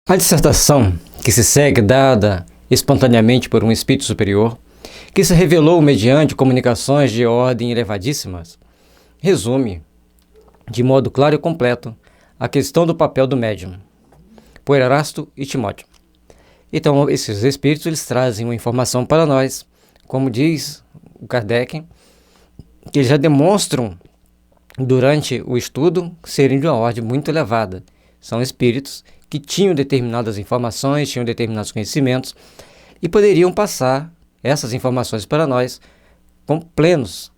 A dissertação que se segue, dada espontaneamente por um espírito superior, que se revelou mediante comunicações de ordem elevadíssimas, resume, de modo claro e completo, a questão do papel do médium, por Erasto e Timóteo. Então, esses espíritos eles trazem uma informação para nós, como diz o Kardec, que eles já demonstram, durante o estudo, serem de uma ordem muito elevada. São espíritos que tinham determinadas informações, tinham determinados conhecimentos e poderiam passar essas informações para nós com plenos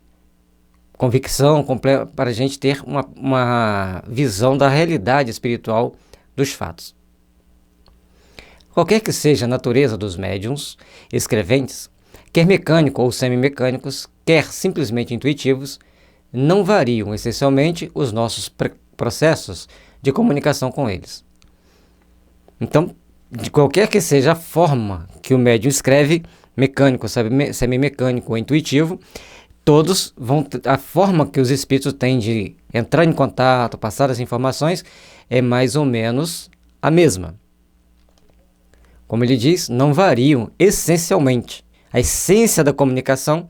convicção, para a gente ter uma visão da realidade espiritual dos fatos. Qualquer que seja a natureza dos médiuns escreventes, quer mecânicos ou semimecânicos, quer simplesmente intuitivos, não variam essencialmente os nossos processos de comunicação com eles. Então, de qualquer que seja a forma que o médium escreve, mecânico, semimecânico ou intuitivo, todos vão, a forma que os espíritos têm de entrar em contato, passar as informações, é mais ou menos a mesma. Como ele diz, não variam essencialmente. A essência da comunicação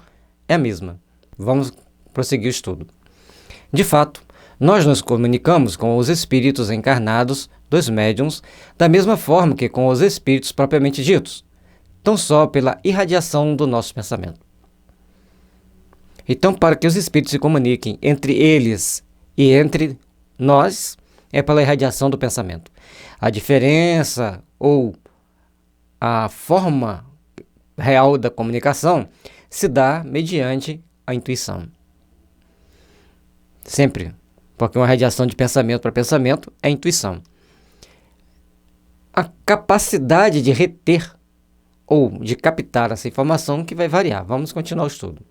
é a mesma. Vamos prosseguir o estudo. De fato, nós nos comunicamos com os espíritos encarnados dos médiuns da mesma forma que com os espíritos propriamente ditos, tão só pela irradiação do nosso pensamento. Então, para que os espíritos se comuniquem entre eles e entre nós, é pela irradiação do pensamento. A diferença ou a forma real da comunicação se dá mediante a intuição. Sempre, porque uma radiação de pensamento para pensamento é intuição. A capacidade de reter ou de captar essa informação que vai variar. Vamos continuar o estudo.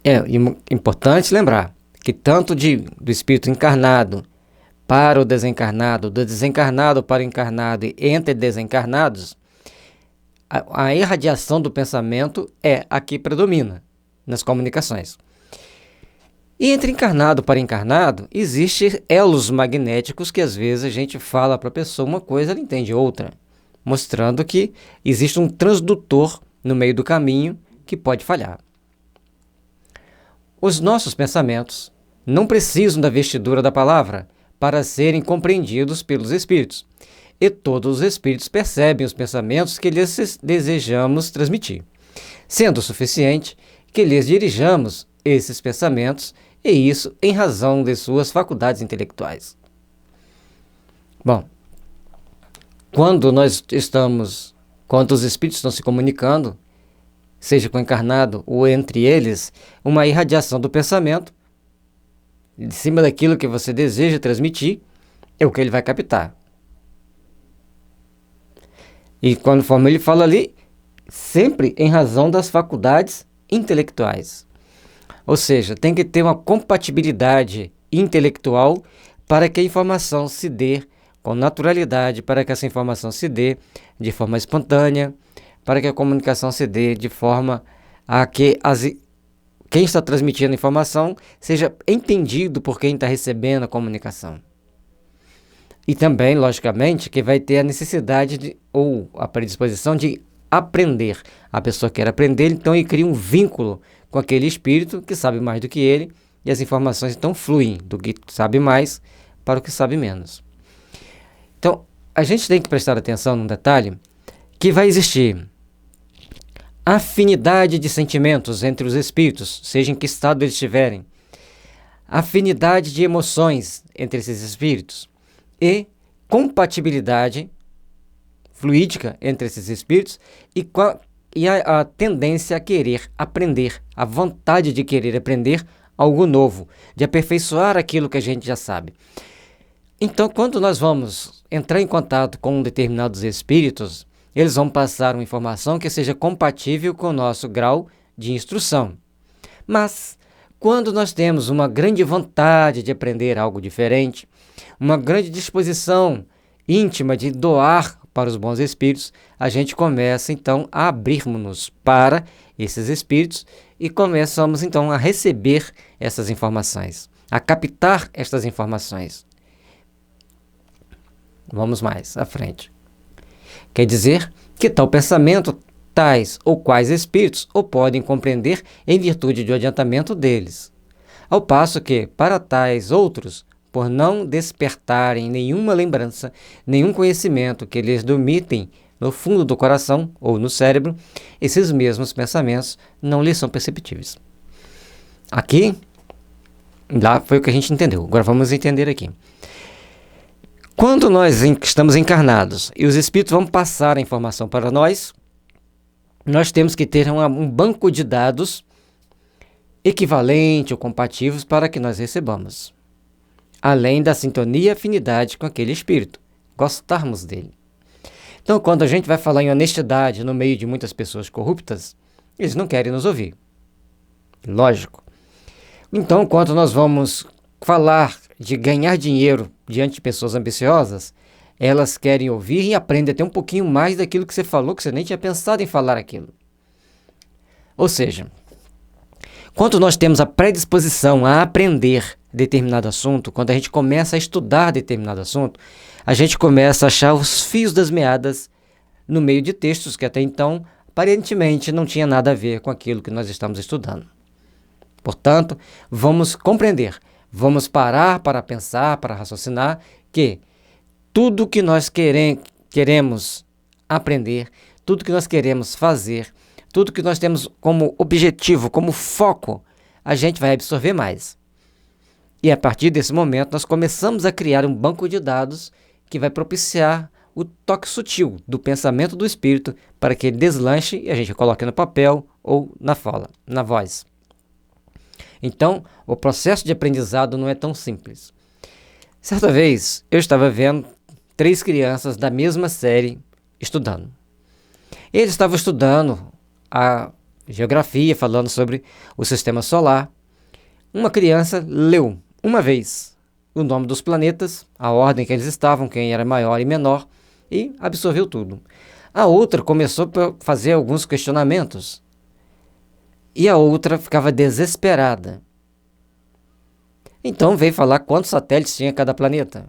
É importante lembrar que tanto do espírito encarnado para o desencarnado, do desencarnado para o encarnado e entre desencarnados, a irradiação do pensamento é a que predomina nas comunicações. E entre encarnado para encarnado, existem elos magnéticos que às vezes a gente fala para a pessoa uma coisa, ela entende outra, mostrando que existe um transdutor no meio do caminho que pode falhar. Os nossos pensamentos não precisam da vestidura da palavra para serem compreendidos pelos espíritos, e todos os espíritos percebem os pensamentos que lhes desejamos transmitir, sendo suficiente que lhes dirijamos esses pensamentos, e isso em razão de suas faculdades intelectuais. Bom, quando os espíritos estão se comunicando, seja com o encarnado ou entre eles, uma irradiação do pensamento, de cima daquilo que você deseja transmitir, é o que ele vai captar. E conforme ele fala ali, sempre em razão das faculdades intelectuais. Ou seja, tem que ter uma compatibilidade intelectual para que a informação se dê com naturalidade, para que essa informação se dê de forma espontânea, para que a comunicação se dê de forma a que quem está transmitindo a informação seja entendido por quem está recebendo a comunicação. E também, logicamente, que vai ter a necessidade ou a predisposição de aprender. A pessoa quer aprender, então ele cria um vínculo com aquele espírito que sabe mais do que ele, e as informações então fluem do que sabe mais para o que sabe menos. Então, a gente tem que prestar atenção num detalhe, que vai existir afinidade de sentimentos entre os espíritos, seja em que estado eles estiverem, afinidade de emoções entre esses espíritos e compatibilidade fluídica entre esses espíritos e a tendência a querer aprender, a vontade de querer aprender algo novo, de aperfeiçoar aquilo que a gente já sabe. Então, quando nós vamos entrar em contato com determinados espíritos, eles vão passar uma informação que seja compatível com o nosso grau de instrução. Mas, quando nós temos uma grande vontade de aprender algo diferente, uma grande disposição íntima de doar para os bons espíritos, a gente começa então a abrirmos-nos para esses espíritos e começamos então a receber essas informações, a captar estas informações. Vamos mais à frente. Quer dizer que tal pensamento, tais ou quais espíritos o podem compreender em virtude do adiantamento deles. Ao passo que, para tais outros, por não despertarem nenhuma lembrança, nenhum conhecimento que lhes domitem no fundo do coração ou no cérebro, esses mesmos pensamentos não lhes são perceptíveis. Aqui, lá foi o que a gente entendeu. Agora vamos entender aqui. Quando nós estamos encarnados e os espíritos vão passar a informação para nós temos que ter um banco de dados equivalente ou compatíveis para que nós recebamos, além da sintonia e afinidade com aquele espírito, gostarmos dele. Então, quando a gente vai falar em honestidade no meio de muitas pessoas corruptas, eles não querem nos ouvir. Lógico. Então, quando nós vamos falar de ganhar dinheiro diante de pessoas ambiciosas, elas querem ouvir e aprender até um pouquinho mais daquilo que você falou, que você nem tinha pensado em falar aquilo. Ou seja, quando nós temos a predisposição a aprender determinado assunto, quando a gente começa a estudar determinado assunto, a gente começa a achar os fios das meadas no meio de textos que até então, aparentemente, não tinha nada a ver com aquilo que nós estamos estudando. Portanto, vamos compreender, vamos parar para pensar, para raciocinar que tudo que nós queremos aprender, tudo que nós queremos fazer, tudo que nós temos como objetivo, como foco, a gente vai absorver mais. E a partir desse momento, nós começamos a criar um banco de dados que vai propiciar o toque sutil do pensamento do espírito para que ele deslanche e a gente coloque no papel ou na fala, na voz. Então, o processo de aprendizado não é tão simples. Certa vez, eu estava vendo 3 crianças da mesma série estudando. Eles estavam estudando a geografia, falando sobre o sistema solar. Uma criança leu uma vez o nome dos planetas, a ordem que eles estavam, quem era maior e menor, e absorveu tudo. A outra começou a fazer alguns questionamentos e a outra ficava desesperada. Então veio falar quantos satélites tinha cada planeta.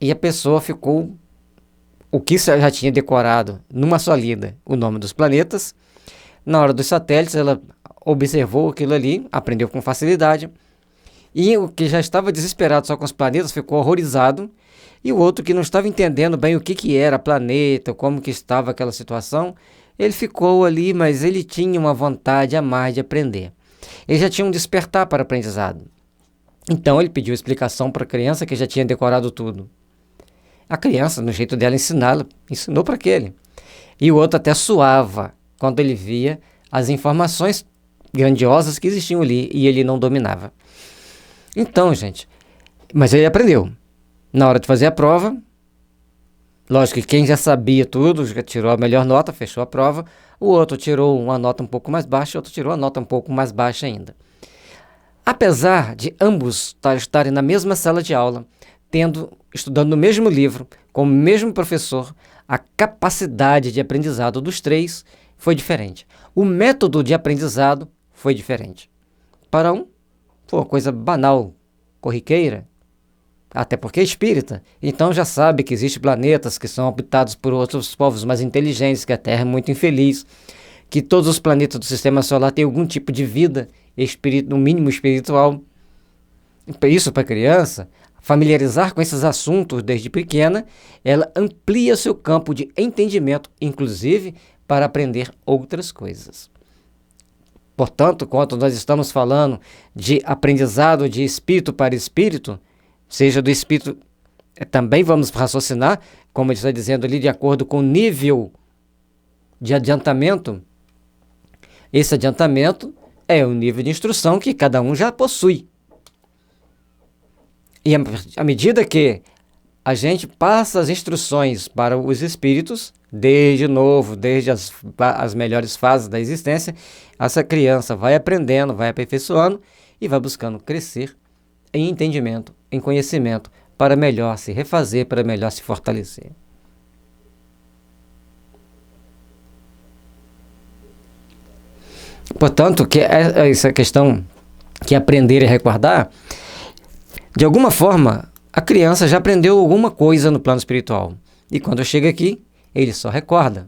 E a pessoa ficou, o que já tinha decorado numa só lida, o nome dos planetas. Na hora dos satélites, ela observou aquilo ali, aprendeu com facilidade. E o que já estava desesperado só com os planetas ficou horrorizado. E o outro que não estava entendendo bem o que era planeta, como que estava aquela situação, ele ficou ali, mas ele tinha uma vontade a mais de aprender. Ele já tinha um despertar para o aprendizado. Então ele pediu explicação para a criança que já tinha decorado tudo. A criança, no jeito dela ensiná-la, ensinou para aquele. E o outro até suava quando ele via as informações grandiosas que existiam ali e ele não dominava. Então, gente, mas ele aprendeu. Na hora de fazer a prova, lógico que quem já sabia tudo, já tirou a melhor nota, fechou a prova. O outro tirou uma nota um pouco mais baixa, o outro tirou a nota um pouco mais baixa ainda. Apesar de ambos estarem na mesma sala de aula, estudando no mesmo livro, com o mesmo professor, a capacidade de aprendizado dos 3 foi diferente. O método de aprendizado foi diferente. Para um, foi uma coisa banal, corriqueira, até porque é espírita, então já sabe que existem planetas que são habitados por outros povos mais inteligentes, que a Terra é muito infeliz, que todos os planetas do Sistema Solar têm algum tipo de vida, no mínimo espiritual. Isso para a criança, familiarizar com esses assuntos desde pequena, ela amplia seu campo de entendimento, inclusive para aprender outras coisas. Portanto, quando nós estamos falando de aprendizado de espírito para espírito, seja do espírito, também vamos raciocinar, como ele está dizendo ali, de acordo com o nível de adiantamento. Esse adiantamento é o nível de instrução que cada um já possui. E à medida que a gente passa as instruções para os espíritos, desde as melhores fases da existência, essa criança vai aprendendo, vai aperfeiçoando e vai buscando crescer em entendimento, em conhecimento, para melhor se refazer, para melhor se fortalecer. Portanto, que essa questão que aprender e recordar, de alguma forma, a criança já aprendeu alguma coisa no plano espiritual. E quando chega aqui, ele só recorda.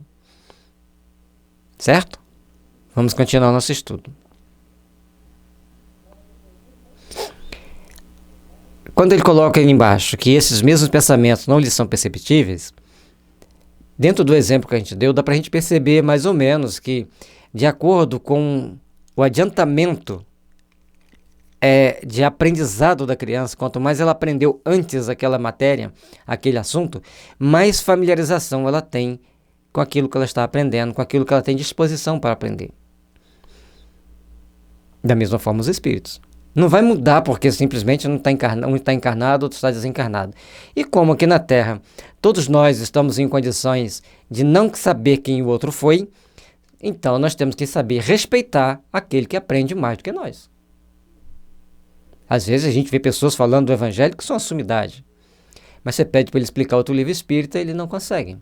Certo? Vamos continuar nosso estudo. Quando ele coloca ali embaixo que esses mesmos pensamentos não lhes são perceptíveis, dentro do exemplo que a gente deu, dá para a gente perceber mais ou menos que, de acordo com o adiantamento de aprendizado da criança, quanto mais ela aprendeu antes aquela matéria, aquele assunto, mais familiarização ela tem com aquilo que ela está aprendendo, com aquilo que ela tem disposição para aprender. Da mesma forma os espíritos. Não vai mudar porque simplesmente um está encarnado, outro está desencarnado. E como aqui na Terra todos nós estamos em condições de não saber quem o outro foi, então nós temos que saber respeitar aquele que aprende mais do que nós. Às vezes a gente vê pessoas falando do Evangelho que são uma sumidade, mas você pede para ele explicar outro livro espírita, ele não consegue.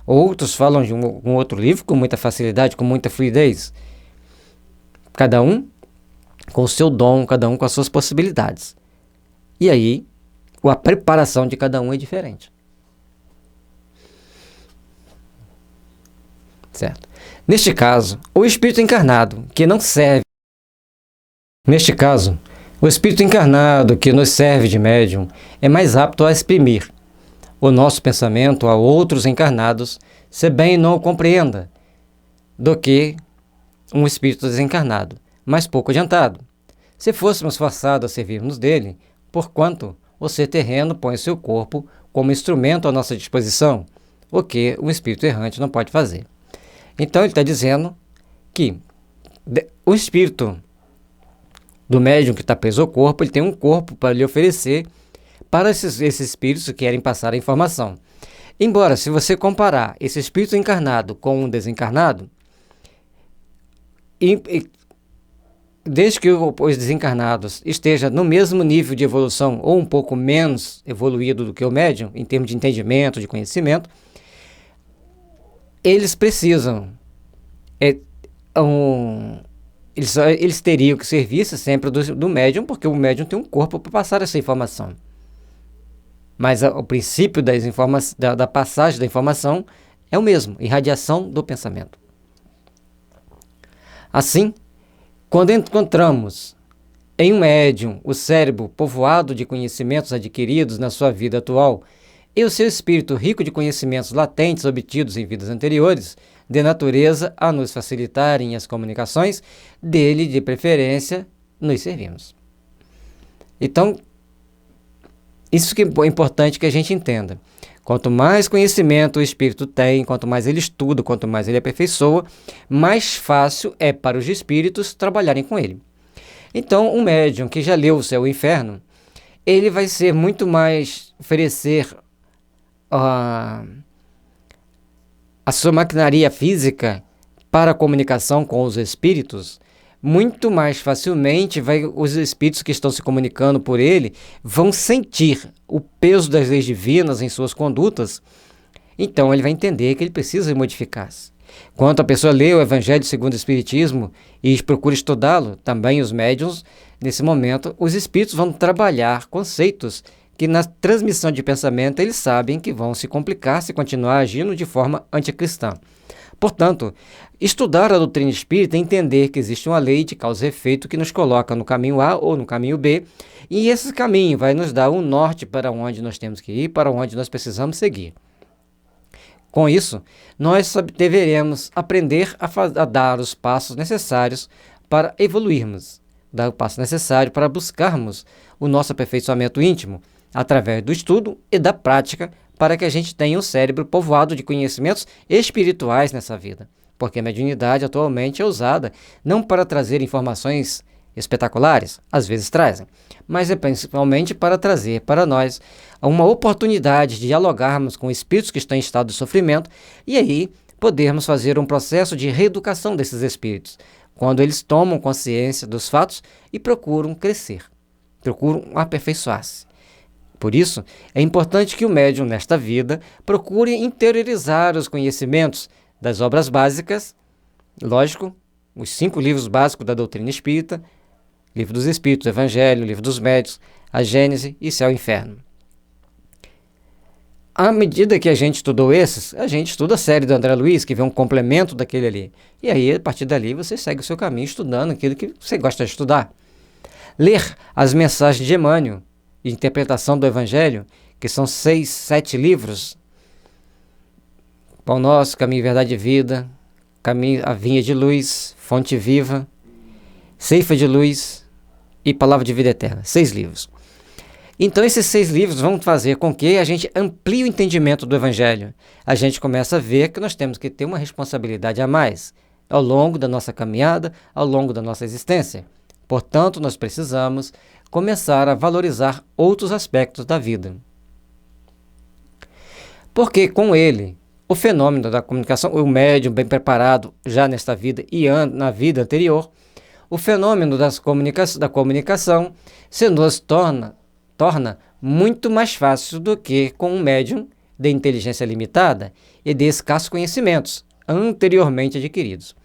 Outros falam de um outro livro com muita facilidade, com muita fluidez. Cada um com o seu dom, cada um com as suas possibilidades. E aí, a preparação de cada um é diferente. Certo? Neste caso, o espírito encarnado que não serve. Neste caso, o espírito encarnado que nos serve de médium é mais apto a exprimir o nosso pensamento a outros encarnados, se bem não o compreenda, do que um espírito desencarnado, mas pouco adiantado. Se fôssemos forçados a servirmos dele, porquanto o ser terreno põe seu corpo como instrumento à nossa disposição, o que um espírito errante não pode fazer. Então ele está dizendo que o espírito do médium que está preso ao corpo, ele tem um corpo para lhe oferecer para esses espíritos que querem passar a informação. Embora, se você comparar esse espírito encarnado com um desencarnado, desde que os desencarnados estejam no mesmo nível de evolução ou um pouco menos evoluído do que o médium, em termos de entendimento, de conhecimento, eles precisam, eles teriam que servir-se sempre do médium, porque o médium tem um corpo para passar essa informação. Mas o princípio da passagem da informação é o mesmo, irradiação do pensamento. Assim, quando encontramos em um médium o cérebro povoado de conhecimentos adquiridos na sua vida atual e o seu espírito rico de conhecimentos latentes obtidos em vidas anteriores, de natureza a nos facilitarem as comunicações, dele, de preferência, nos servimos. Então, isso que é importante que a gente entenda. Quanto mais conhecimento o espírito tem, quanto mais ele estuda, quanto mais ele aperfeiçoa, mais fácil é para os espíritos trabalharem com ele. Então, um médium que já leu o Céu e o Inferno, ele vai ser muito mais oferecer a sua maquinaria física para a comunicação com os espíritos. Muito mais facilmente os espíritos que estão se comunicando por ele vão sentir o peso das leis divinas em suas condutas. Então ele vai entender que ele precisa modificar-se. Quando a pessoa lê o Evangelho segundo o Espiritismo e procura estudá-lo, também os médiuns, nesse momento, os espíritos vão trabalhar conceitos que na transmissão de pensamento eles sabem que vão se complicar se continuar agindo de forma anticristã. Portanto, estudar a doutrina espírita é entender que existe uma lei de causa e efeito que nos coloca no caminho A ou no caminho B, e esse caminho vai nos dar um norte para onde nós temos que ir, para onde nós precisamos seguir. Com isso, nós deveremos aprender a dar os passos necessários para evoluirmos, dar o passo necessário para buscarmos o nosso aperfeiçoamento íntimo, através do estudo e da prática, para que a gente tenha um cérebro povoado de conhecimentos espirituais nessa vida. Porque a mediunidade atualmente é usada não para trazer informações espetaculares, às vezes trazem, mas é principalmente para trazer para nós uma oportunidade de dialogarmos com espíritos que estão em estado de sofrimento e aí podermos fazer um processo de reeducação desses espíritos, quando eles tomam consciência dos fatos e procuram crescer, procuram aperfeiçoar-se. Por isso, é importante que o médium, nesta vida, procure interiorizar os conhecimentos das obras básicas, lógico, os 5 livros básicos da doutrina espírita, Livro dos Espíritos, Evangelho, Livro dos Médiuns, a Gênese e Céu e Inferno. À medida que a gente estudou esses, a gente estuda a série do André Luiz, que vê um complemento daquele ali. E aí, a partir dali, você segue o seu caminho estudando aquilo que você gosta de estudar. Ler as mensagens de Emmanuel e interpretação do Evangelho, que são 6, 7 livros. Pão Nosso, Caminho, Verdade e Vida, Caminho, a Vinha de Luz, Fonte Viva, Ceifa de Luz e Palavra de Vida Eterna. 6 livros. Então, esses 6 livros vão fazer com que a gente amplie o entendimento do Evangelho. A gente começa a ver que nós temos que ter uma responsabilidade a mais ao longo da nossa caminhada, ao longo da nossa existência. Portanto, nós precisamos começar a valorizar outros aspectos da vida. Porque com ele, o fenômeno da comunicação, o médium bem preparado já nesta vida e na vida anterior, o fenômeno da comunicação se nos torna muito mais fácil do que com um médium de inteligência limitada e de escassos conhecimentos anteriormente adquiridos.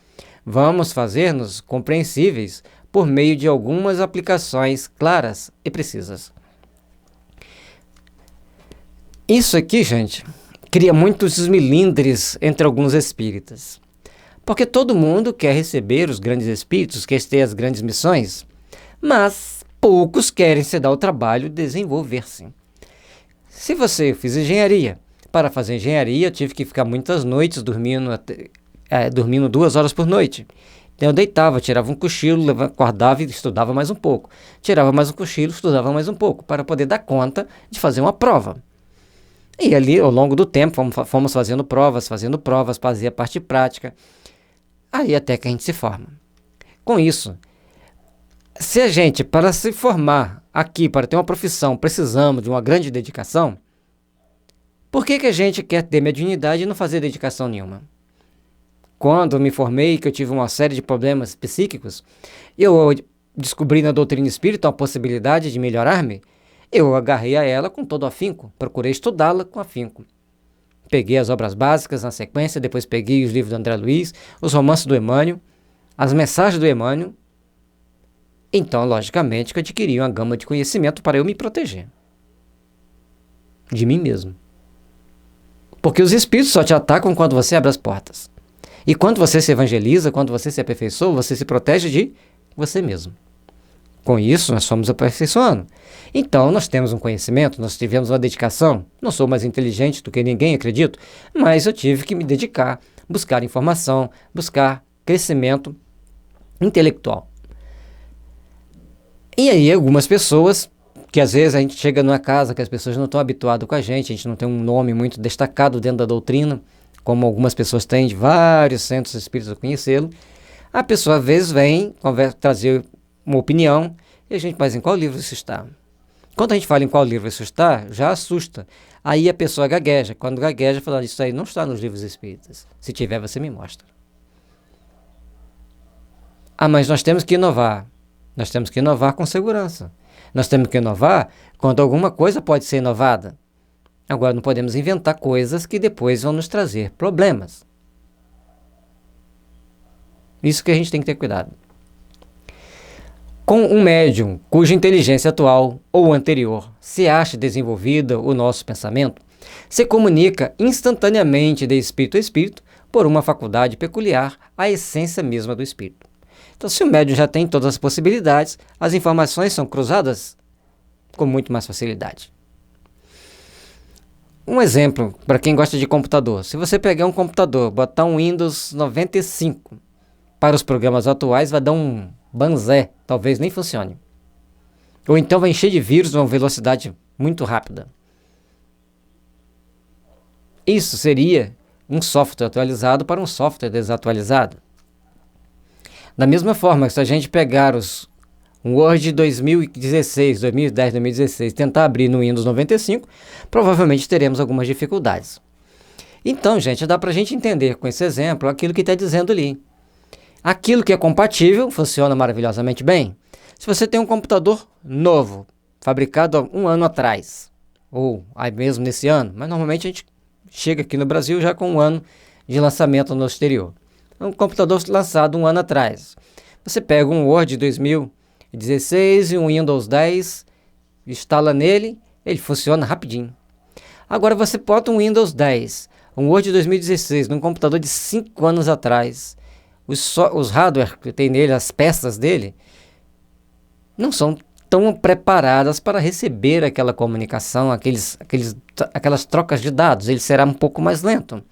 Vamos fazer-nos compreensíveis por meio de algumas aplicações claras e precisas. Isso aqui, gente, cria muitos milindres entre alguns espíritas. Porque todo mundo quer receber os grandes espíritos, quer ter as grandes missões, mas poucos querem se dar o trabalho de desenvolver-se. Se você fez engenharia, para fazer engenharia eu tive que ficar muitas noites dormindo 2 horas por noite. Então eu deitava, tirava um cochilo, acordava e estudava mais um pouco. Tirava mais um cochilo, estudava mais um pouco, para poder dar conta de fazer uma prova. E ali, ao longo do tempo, fomos fazendo provas, fazia a parte prática, aí até que a gente se forma. Com isso, se a gente, para se formar aqui, para ter uma profissão, precisamos de uma grande dedicação, por que a gente quer ter mediunidade e não fazer dedicação nenhuma? Quando eu me formei, que eu tive uma série de problemas psíquicos, eu descobri na doutrina espírita a possibilidade de melhorar-me, eu agarrei a ela com todo afinco, procurei estudá-la com afinco. Peguei as obras básicas na sequência, depois peguei os livros do André Luiz, os romances do Emmanuel, as mensagens do Emmanuel. Então, logicamente, que eu adquiri uma gama de conhecimento para eu me proteger de mim mesmo. Porque os espíritos só te atacam quando você abre as portas. E quando você se evangeliza, quando você se aperfeiçoa, você se protege de você mesmo. Com isso, nós fomos aperfeiçoando. Então, nós temos um conhecimento, nós tivemos uma dedicação. Não sou mais inteligente do que ninguém, acredito, mas eu tive que me dedicar, buscar informação, buscar crescimento intelectual. E aí, algumas pessoas, que às vezes a gente chega numa casa que as pessoas não estão habituadas com a gente não tem um nome muito destacado dentro da doutrina, como algumas pessoas têm de vários centros espíritas a conhecê-lo, a pessoa às vezes vem trazer uma opinião, e a gente, mas em qual livro isso está? Quando a gente fala em qual livro isso está, já assusta. Aí a pessoa gagueja. Quando gagueja, fala, isso aí não está nos livros espíritas. Se tiver, você me mostra. Ah, mas nós temos que inovar. Nós temos que inovar com segurança. Nós temos que inovar quando alguma coisa pode ser inovada. Agora, não podemos inventar coisas que depois vão nos trazer problemas. Isso que a gente tem que ter cuidado. Com um médium cuja inteligência atual ou anterior se acha desenvolvida o nosso pensamento, se comunica instantaneamente de espírito a espírito por uma faculdade peculiar à essência mesma do espírito. Então, se o médium já tem todas as possibilidades, as informações são cruzadas com muito mais facilidade. Um exemplo, para quem gosta de computador. Se você pegar um computador, botar um Windows 95 para os programas atuais, vai dar um banzé, talvez nem funcione. Ou então vai encher de vírus a uma velocidade muito rápida. Isso seria um software atualizado para um software desatualizado. Da mesma forma, se a gente pegar um Word 2016, 2010, 2016, tentar abrir no Windows 95, provavelmente teremos algumas dificuldades. Então, gente, dá para a gente entender com esse exemplo aquilo que está dizendo ali. Aquilo que é compatível funciona maravilhosamente bem. Se você tem um computador novo, fabricado há um ano atrás, ou aí mesmo nesse ano, mas normalmente a gente chega aqui no Brasil já com um ano de lançamento no exterior. Um computador lançado um ano atrás. Você pega um Word 2016 e um Windows 10, instala nele, ele funciona rapidinho. Agora você bota um Windows 10, um Word de 2016, num computador de 5 anos atrás. Os hardware que tem nele, as peças dele, não são tão preparadas para receber aquela comunicação, aquelas trocas de dados. Ele será um pouco mais lento.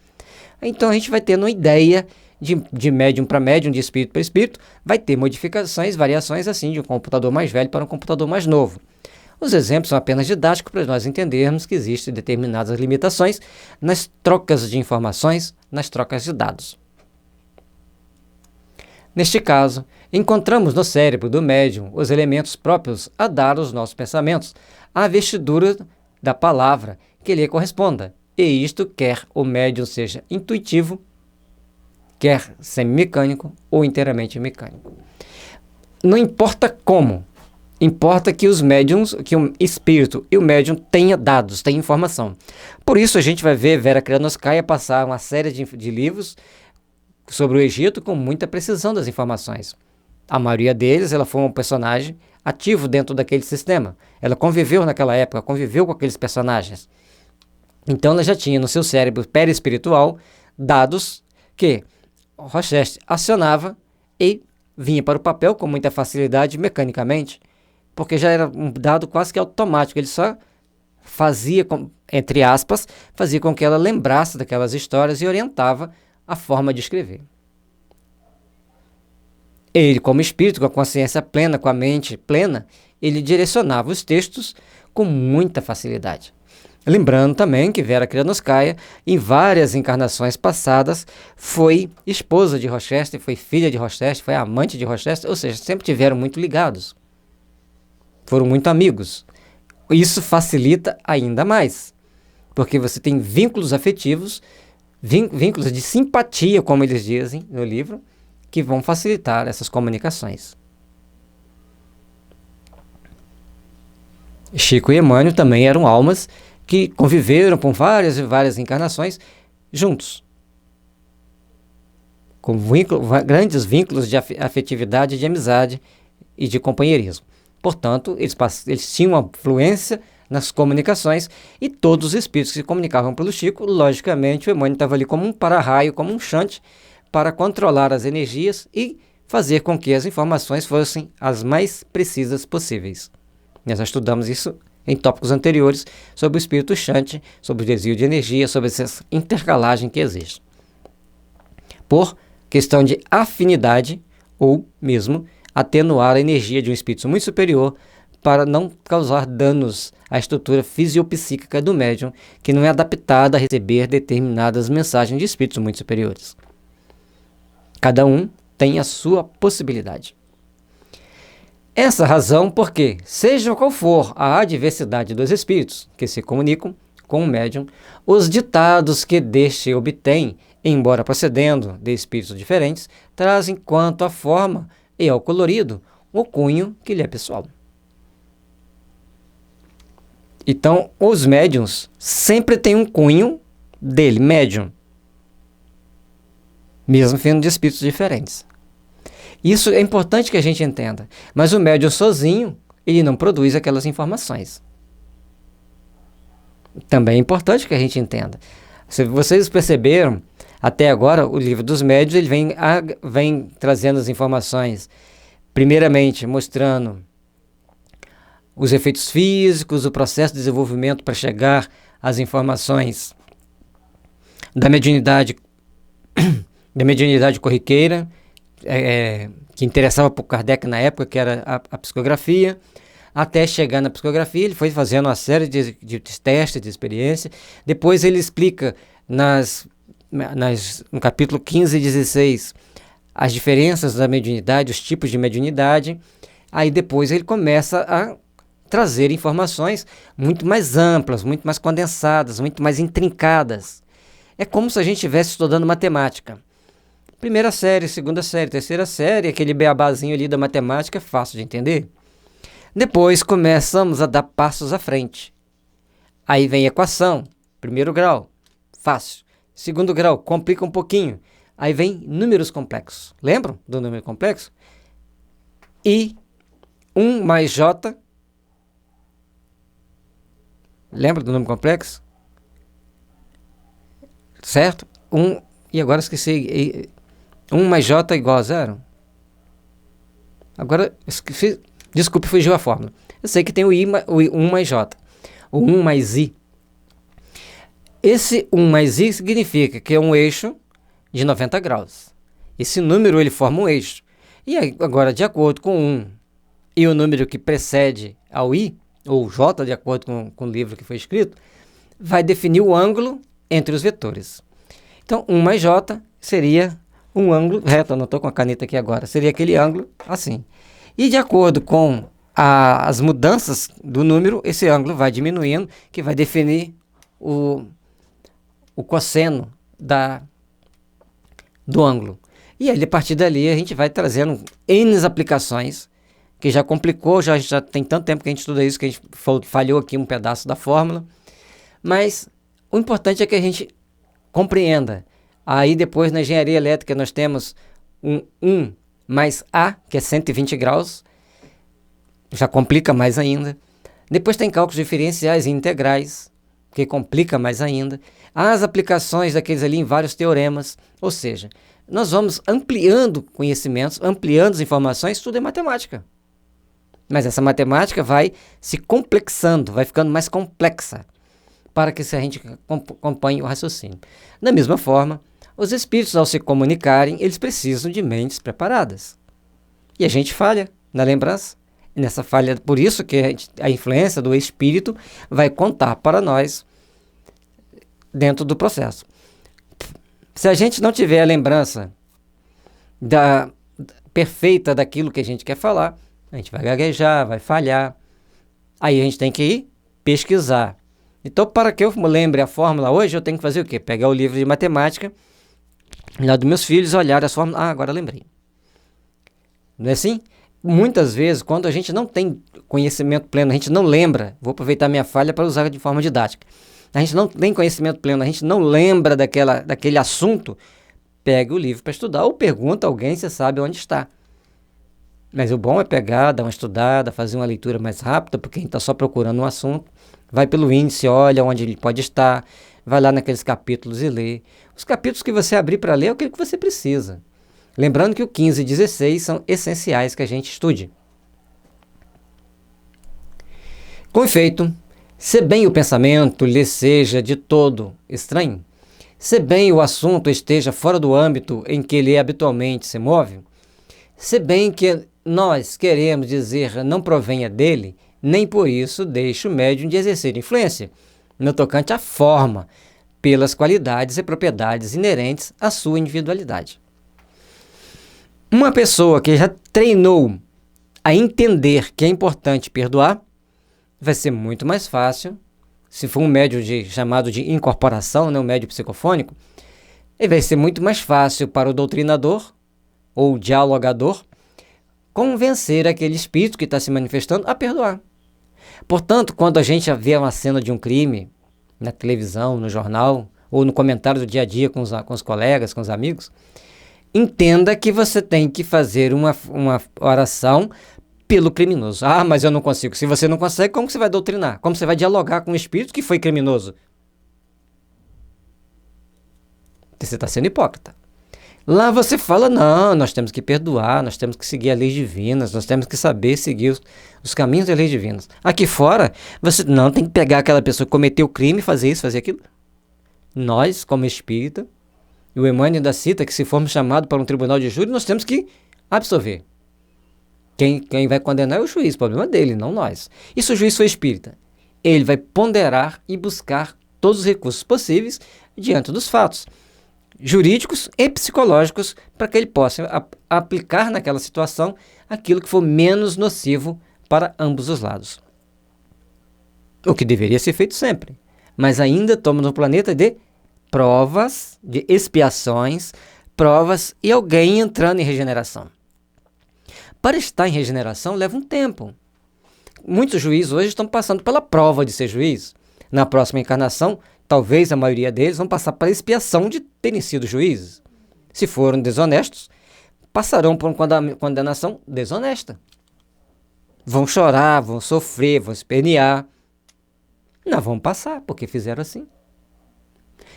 Então a gente vai tendo uma ideia de médium para médium, de espírito para espírito, vai ter modificações, variações assim, de um computador mais velho para um computador mais novo. Os exemplos são apenas didáticos para nós entendermos que existem determinadas limitações nas trocas de informações, nas trocas de dados. Neste caso, encontramos no cérebro do médium os elementos próprios a dar aos nossos pensamentos, a vestidura da palavra que lhe corresponda, e isto quer o médium seja intuitivo, quer semimecânico ou inteiramente mecânico. Não importa como, importa que os médiums, que o espírito e o médium tenha dados, tenha informação. Por isso a gente vai ver Vera Kranovskaya passar uma série de livros sobre o Egito com muita precisão das informações. A maioria deles, ela foi um personagem ativo dentro daquele sistema. Ela conviveu naquela época, conviveu com aqueles personagens. Então ela já tinha no seu cérebro perispiritual dados que Rochester acionava e vinha para o papel com muita facilidade mecanicamente, porque já era um dado quase que automático. Ele só fazia, entre aspas, fazia com que ela lembrasse daquelas histórias e orientava a forma de escrever. Ele, como espírito, com a consciência plena, com a mente plena, ele direcionava os textos com muita facilidade. Lembrando também que Vera Kranovskaya, em várias encarnações passadas, foi esposa de Rochester, foi filha de Rochester, foi amante de Rochester, ou seja, sempre tiveram muito ligados. Foram muito amigos. Isso facilita ainda mais, porque você tem vínculos afetivos, vínculos de simpatia, como eles dizem no livro, que vão facilitar essas comunicações. Chico e Emmanuel também eram almas que conviveram por várias e várias encarnações juntos, com grandes vínculos de afetividade, de amizade e de companheirismo. Portanto, eles tinham uma fluência nas comunicações, e todos os espíritos que se comunicavam pelo Chico, logicamente o Emmanuel estava ali como um para-raio, como um chante, para controlar as energias e fazer com que as informações fossem as mais precisas possíveis. Nós já estudamos isso em tópicos anteriores sobre o espírito chante, sobre o desvio de energia, sobre essa intercalagem que existe. Por questão de afinidade ou mesmo atenuar a energia de um espírito muito superior para não causar danos à estrutura fisiopsíquica do médium, que não é adaptada a receber determinadas mensagens de espíritos muito superiores. Cada um tem a sua possibilidade. Essa razão porque, seja qual for a adversidade dos espíritos que se comunicam com o médium, os ditados que deste obtém, embora procedendo de espíritos diferentes, trazem quanto à forma e ao colorido o cunho que lhe é pessoal. Então, os médiuns sempre têm um cunho dele, médium, mesmo sendo de espíritos diferentes. Isso é importante que a gente entenda. Mas o médium sozinho, ele não produz aquelas informações. Também é importante que a gente entenda. Se vocês perceberam, até agora, o livro dos médiuns ele vem trazendo as informações, primeiramente mostrando os efeitos físicos, o processo de desenvolvimento para chegar às informações da mediunidade corriqueira, que interessava para o Kardec na época, que era a psicografia. Até chegar na psicografia, ele foi fazendo uma série de testes, de experiência. Depois ele explica no capítulo 15 e 16 as diferenças da mediunidade, os tipos de mediunidade. Aí depois ele começa a trazer informações muito mais amplas, muito mais condensadas, muito mais intrincadas. É como se a gente estivesse estudando matemática. Primeira série, segunda série, terceira série, aquele beabazinho ali da matemática é fácil de entender. Depois começamos a dar passos à frente. Aí vem equação, primeiro grau, fácil. Segundo grau, complica um pouquinho. Aí vem números complexos. Lembram do número complexo? I, 1 mais J. Lembra do número complexo? certo? E agora esqueci. 1 mais J igual a 0. Agora, desculpe, fugiu a fórmula. Eu sei que tem o 1 mais J. O 1 mais I. Esse 1 mais I significa que é um eixo de 90 graus. Esse número ele forma um eixo. E agora, de acordo com 1 e o número que precede ao I, ou J, de acordo com o livro que foi escrito, vai definir o ângulo entre os vetores. Então, 1 mais J seria um ângulo reto. Eu não estou com a caneta aqui agora. Seria aquele ângulo assim. E de acordo com as mudanças do número, esse ângulo vai diminuindo, que vai definir o cosseno do ângulo. E aí, a partir dali, a gente vai trazendo N aplicações, que já complicou, já tem tanto tempo que a gente estuda isso, que a gente falhou aqui um pedaço da fórmula. Mas o importante é que a gente compreenda. Aí depois, na engenharia elétrica, nós temos um 1 mais A, que é 120 graus, já complica mais ainda. Depois tem cálculos diferenciais e integrais, que complica mais ainda. As aplicações daqueles ali em vários teoremas, ou seja, nós vamos ampliando conhecimentos, ampliando as informações, tudo é matemática. Mas essa matemática vai se complexando, vai ficando mais complexa, para que a gente acompanhe o raciocínio. Da mesma forma, os espíritos, ao se comunicarem, eles precisam de mentes preparadas. E a gente falha na lembrança. E nessa falha, por isso que a influência do espírito vai contar para nós dentro do processo. Se a gente não tiver a lembrança perfeita daquilo que a gente quer falar, a gente vai gaguejar, vai falhar. Aí a gente tem que ir pesquisar. Então, para que eu lembre a fórmula hoje, eu tenho que fazer o quê? Pegar o livro de matemática lá dos meus filhos, olhar as fórmulas. Agora lembrei. Não é assim? Muitas vezes, quando a gente não tem conhecimento pleno, a gente não lembra, vou aproveitar minha falha para usar de forma didática. A gente não tem conhecimento pleno, a gente não lembra daquele assunto, pega o livro para estudar ou pergunta a alguém se sabe onde está. Mas o bom é pegar, dar uma estudada, fazer uma leitura mais rápida, porque a gente está só procurando um assunto, vai pelo índice, olha onde ele pode estar, vai lá naqueles capítulos e lê. Os capítulos que você abrir para ler é aquilo que você precisa. Lembrando que o 15 e 16 são essenciais que a gente estude. Com efeito, se bem o pensamento lhe seja de todo estranho, se bem o assunto esteja fora do âmbito em que ele habitualmente se move, se bem que nós queremos dizer não provenha dele, nem por isso deixe o médium de exercer influência, no tocante à forma, pelas qualidades e propriedades inerentes à sua individualidade. Uma pessoa que já treinou a entender que é importante perdoar, vai ser muito mais fácil, se for um médium chamado de incorporação, um médium psicofônico, vai ser muito mais fácil para o doutrinador ou dialogador convencer aquele espírito que está se manifestando a perdoar. Portanto, quando a gente vê uma cena de um crime na televisão, no jornal, ou no comentário do dia a dia com os colegas, com os amigos, entenda que você tem que fazer uma oração pelo criminoso. Ah, mas eu não consigo. Se você não consegue, como você vai doutrinar? Como você vai dialogar com o espírito que foi criminoso? Você está sendo hipócrita. Lá você fala, não, nós temos que perdoar, nós temos que seguir as leis divinas, nós temos que saber seguir os caminhos das leis divinas. Aqui fora, você não tem que pegar aquela pessoa que cometeu o crime e fazer isso, fazer aquilo. Nós, como espírita, e o Emmanuel ainda cita que se formos chamados para um tribunal de júri, nós temos que absolver. Quem vai condenar é o juiz, o problema é dele, não nós. E se o juiz for espírita? Ele vai ponderar e buscar todos os recursos possíveis diante dos fatos jurídicos e psicológicos para que ele possa aplicar naquela situação aquilo que for menos nocivo para ambos os lados. O que deveria ser feito sempre. Mas ainda estamos no planeta de provas, de expiações, provas e alguém entrando em regeneração. Para estar em regeneração leva um tempo. Muitos juízes hoje estão passando pela prova de ser juiz. Na próxima encarnação, talvez a maioria deles vão passar pela expiação de terem sido juízes. Se foram desonestos, passarão por uma condenação desonesta. Vão chorar, vão sofrer, vão espernear. Não vão passar, porque fizeram assim.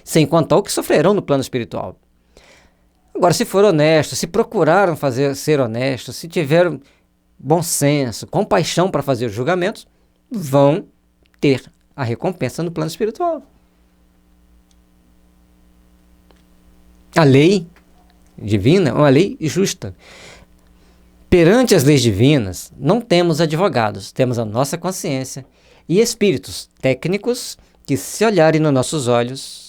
sem contar o que sofrerão no plano espiritual. Agora, se for honesto, se procuraram ser honestos, se tiveram bom senso, compaixão para fazer os julgamentos, vão ter a recompensa no plano espiritual. A lei divina é uma lei justa. Perante as leis divinas, não temos advogados, temos a nossa consciência e espíritos técnicos que, se olharem nos nossos olhos,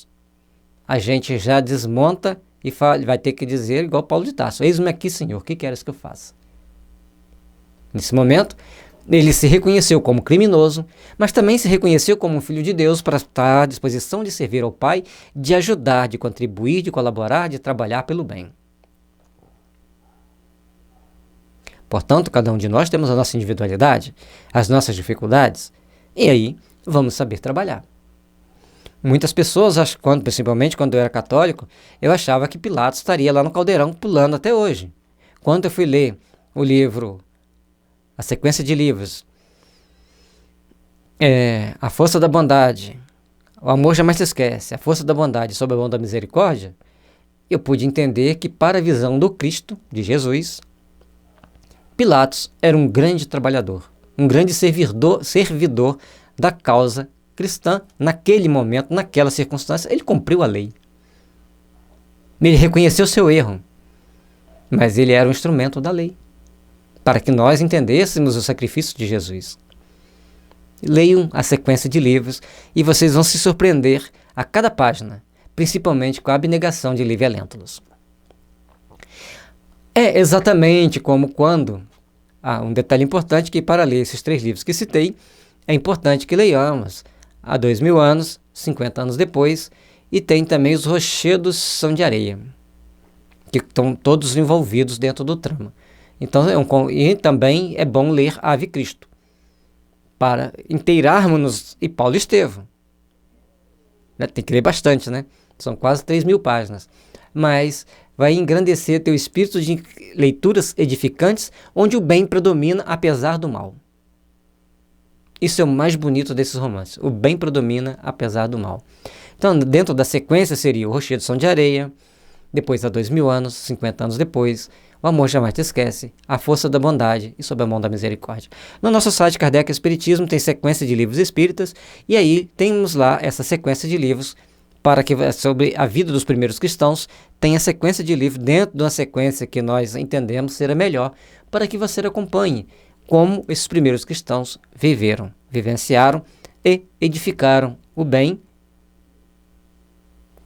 a gente já desmonta e vai ter que dizer igual Paulo de Tarso: eis-me aqui, Senhor, o que queres que eu faça? Nesse momento, ele se reconheceu como criminoso, mas também se reconheceu como um filho de Deus para estar à disposição de servir ao Pai, de ajudar, de contribuir, de colaborar, de trabalhar pelo bem. Portanto, cada um de nós temos a nossa individualidade, as nossas dificuldades, e aí vamos saber trabalhar. Muitas pessoas, principalmente quando eu era católico, eu achava que Pilatos estaria lá no caldeirão pulando até hoje. Quando eu fui ler o livro, a sequência de livros, A Força da Bondade, O Amor Jamais Se Esquece, A Força da Bondade sob a Mão da Misericórdia, eu pude entender que, para a visão do Cristo, de Jesus, Pilatos era um grande trabalhador, um grande servidor da causa cristã. Naquele momento, naquela circunstância, ele cumpriu a lei. Ele reconheceu seu erro, mas ele era um instrumento da lei, para que nós entendêssemos o sacrifício de Jesus. Leiam a sequência de livros e vocês vão se surpreender a cada página, principalmente com a abnegação de Lívia Lentulus. É exatamente como quando... um detalhe importante, que para ler esses 3 livros que citei, é importante que leiamos há 2000 anos, 50 anos depois, e tem também os Rochedos São de Areia, que estão todos envolvidos dentro do trama. Então, e também é bom ler Ave Cristo, para inteirarmos-nos, e Paulo e Estevão. Tem que ler bastante, né? São quase 3.000 páginas. Mas vai engrandecer teu espírito de leituras edificantes, onde o bem predomina apesar do mal. Isso é o mais bonito desses romances. O bem predomina apesar do mal. Então, dentro da sequência seria o Rochedo São de Areia, depois há 2000 anos, 50 anos depois, O Amor Jamais Te Esquece, A Força da Bondade e Sob a Mão da Misericórdia. No nosso site Kardec Espiritismo tem sequência de livros espíritas, e aí temos lá essa sequência de livros para que, sobre a vida dos primeiros cristãos, tem a sequência de livros dentro de uma sequência que nós entendemos ser a melhor, para que você acompanhe como esses primeiros cristãos viveram, vivenciaram e edificaram o bem,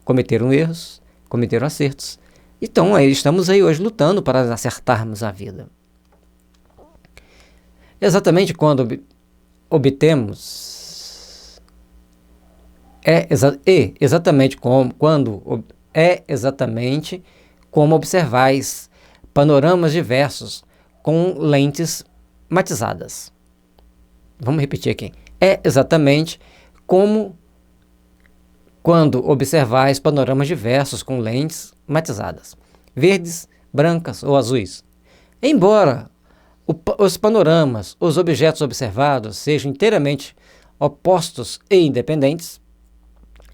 cometeram erros, cometeram acertos. Então, estamos aí hoje lutando para acertarmos a vida. Exatamente quando obtemos... exatamente como observais panoramas diversos com lentes matizadas. Vamos repetir aqui. É exatamente como quando observais panoramas diversos com lentes matizadas, verdes, brancas ou azuis. Embora os panoramas, os objetos observados sejam inteiramente opostos e independentes,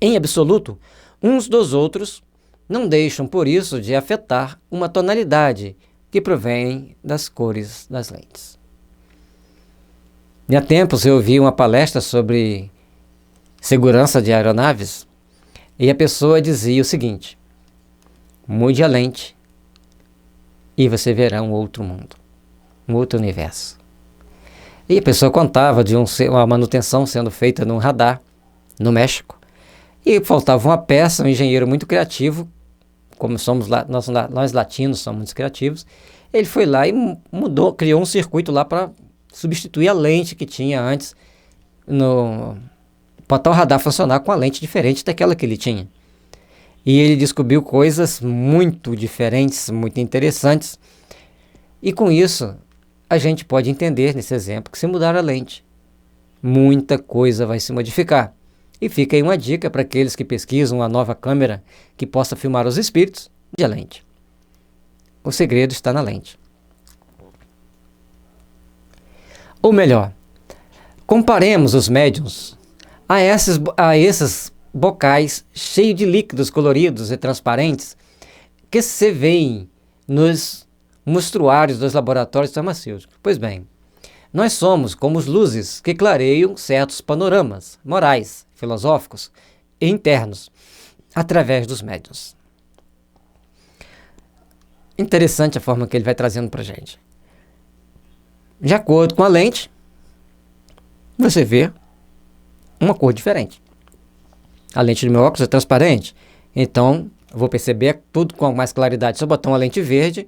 em absoluto, uns dos outros, não deixam por isso de afetar uma tonalidade que provém das cores das lentes. Há tempos eu ouvi uma palestra sobre segurança de aeronaves, e a pessoa dizia o seguinte: mude a lente e você verá um outro mundo, um outro universo. E a pessoa contava de uma manutenção sendo feita num radar no México, e faltava uma peça, um engenheiro muito criativo, como somos lá, nós latinos somos muito criativos. Ele foi lá e criou um circuito lá para substituir a lente que tinha antes, para o radar funcionar com a lente diferente daquela que ele tinha. E ele descobriu coisas muito diferentes, muito interessantes. E com isso, a gente pode entender nesse exemplo que, se mudar a lente, muita coisa vai se modificar. E fica aí uma dica para aqueles que pesquisam uma nova câmera que possa filmar os espíritos: de a lente. O segredo está na lente. Ou melhor, comparemos os médiuns a esses bocais cheios de líquidos coloridos e transparentes que se veem nos mostruários dos laboratórios farmacêuticos. Pois bem, nós somos como as luzes que clareiam certos panoramas morais, filosóficos e internos através dos médiuns. Interessante a forma que ele vai trazendo para a gente. De acordo com a lente, você vê uma cor diferente. A lente do meu óculos é transparente, então eu vou perceber tudo com mais claridade. Se eu botar uma lente verde,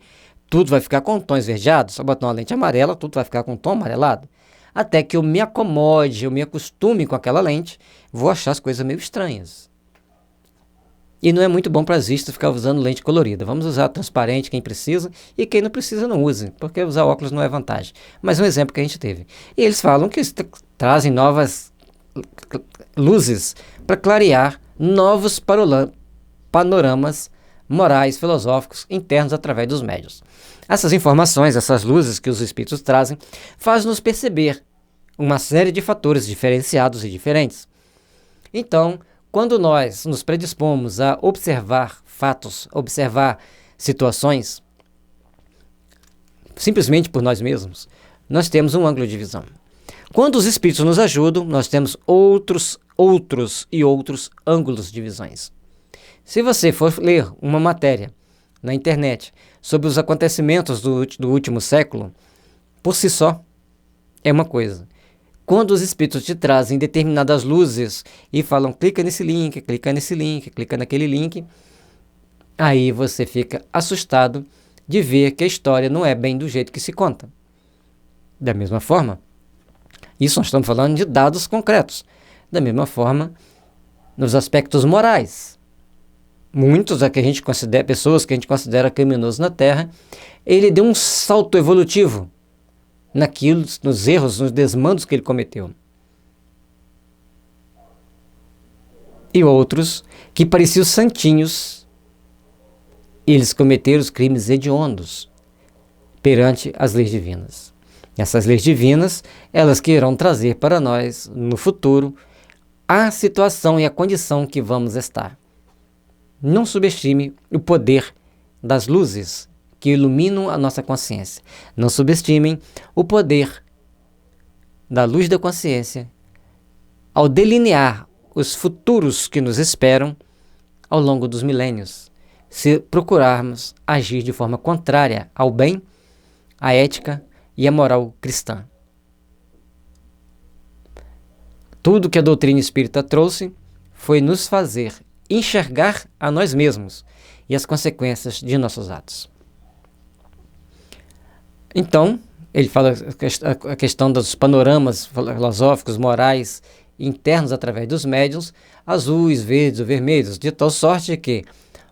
tudo vai ficar com tons esverdeados. Se eu botar uma lente amarela, tudo vai ficar com tom amarelado. Até que eu me acomode, eu me acostume com aquela lente, vou achar as coisas meio estranhas. E não é muito bom para as vistas ficar usando lente colorida. Vamos usar transparente quem precisa e quem não precisa não use, porque usar óculos não é vantagem. Mas um exemplo que a gente teve. E eles falam que trazem novas luzes para clarear novos panoramas morais, filosóficos, internos através dos médiuns. Essas informações, essas luzes que os espíritos trazem, fazem-nos perceber uma série de fatores diferenciados e diferentes. Então, quando nós nos predispomos a observar fatos, observar situações, simplesmente por nós mesmos, nós temos um ângulo de visão. Quando os espíritos nos ajudam, nós temos outros ângulos de visões. Se você for ler uma matéria na internet sobre os acontecimentos do último século, por si só, é uma coisa. Quando os espíritos te trazem determinadas luzes e falam, clica nesse link, clica nesse link, clica naquele link, aí você fica assustado de ver que a história não é bem do jeito que se conta. Da mesma forma, isso nós estamos falando de dados concretos. Da mesma forma, nos aspectos morais. Muitos que a gente considera, pessoas que a gente considera criminosos na Terra, ele deu um salto evolutivo naquilo, nos erros, nos desmandos que ele cometeu. E outros que pareciam santinhos, eles cometeram os crimes hediondos perante as leis divinas. Essas leis divinas, elas que irão trazer para nós, no futuro, a situação e a condição que vamos estar. Não subestime o poder das luzes que iluminam a nossa consciência. Não subestimem o poder da luz da consciência ao delinear os futuros que nos esperam ao longo dos milênios, se procurarmos agir de forma contrária ao bem, à ética e à moral cristã. Tudo que a doutrina espírita trouxe foi nos fazer enxergar a nós mesmos e as consequências de nossos atos. Então, ele fala a questão dos panoramas filosóficos, morais, internos através dos médiuns, azuis, verdes ou vermelhos, de tal sorte que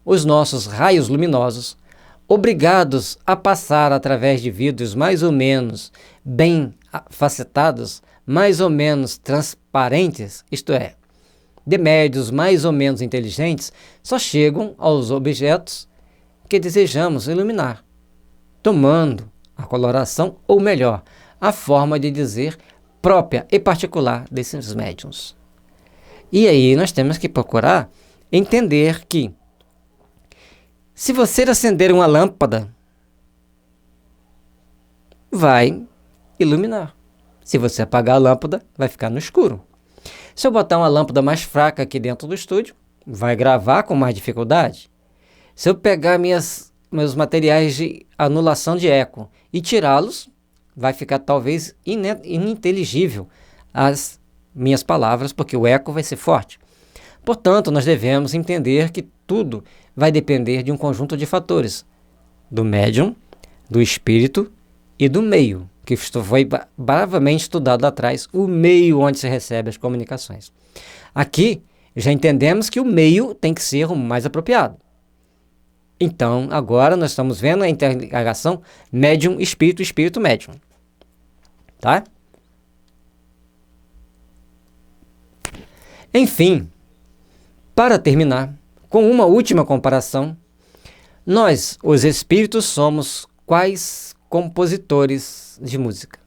os nossos raios luminosos, obrigados a passar através de vidros mais ou menos bem facetados, mais ou menos transparentes, isto é, de médios mais ou menos inteligentes, só chegam aos objetos que desejamos iluminar, tomando a coloração, ou melhor, a forma de dizer própria e particular desses médiuns. E aí nós temos que procurar entender que se você acender uma lâmpada, vai iluminar. Se você apagar a lâmpada, vai ficar no escuro. Se eu botar uma lâmpada mais fraca aqui dentro do estúdio, vai gravar com mais dificuldade. Se eu pegar meus materiais de anulação de eco e tirá-los, vai ficar talvez ininteligível as minhas palavras, porque o eco vai ser forte. Portanto, nós devemos entender que tudo vai depender de um conjunto de fatores, do médium, do espírito e do meio, que foi bravamente estudado lá atrás, o meio onde se recebe as comunicações. Aqui, já entendemos que o meio tem que ser o mais apropriado. Então, agora nós estamos vendo a interligação médium-espírito, espírito-médium. Tá? Enfim, para terminar, com uma última comparação, nós, os espíritos, somos quais compositores de música?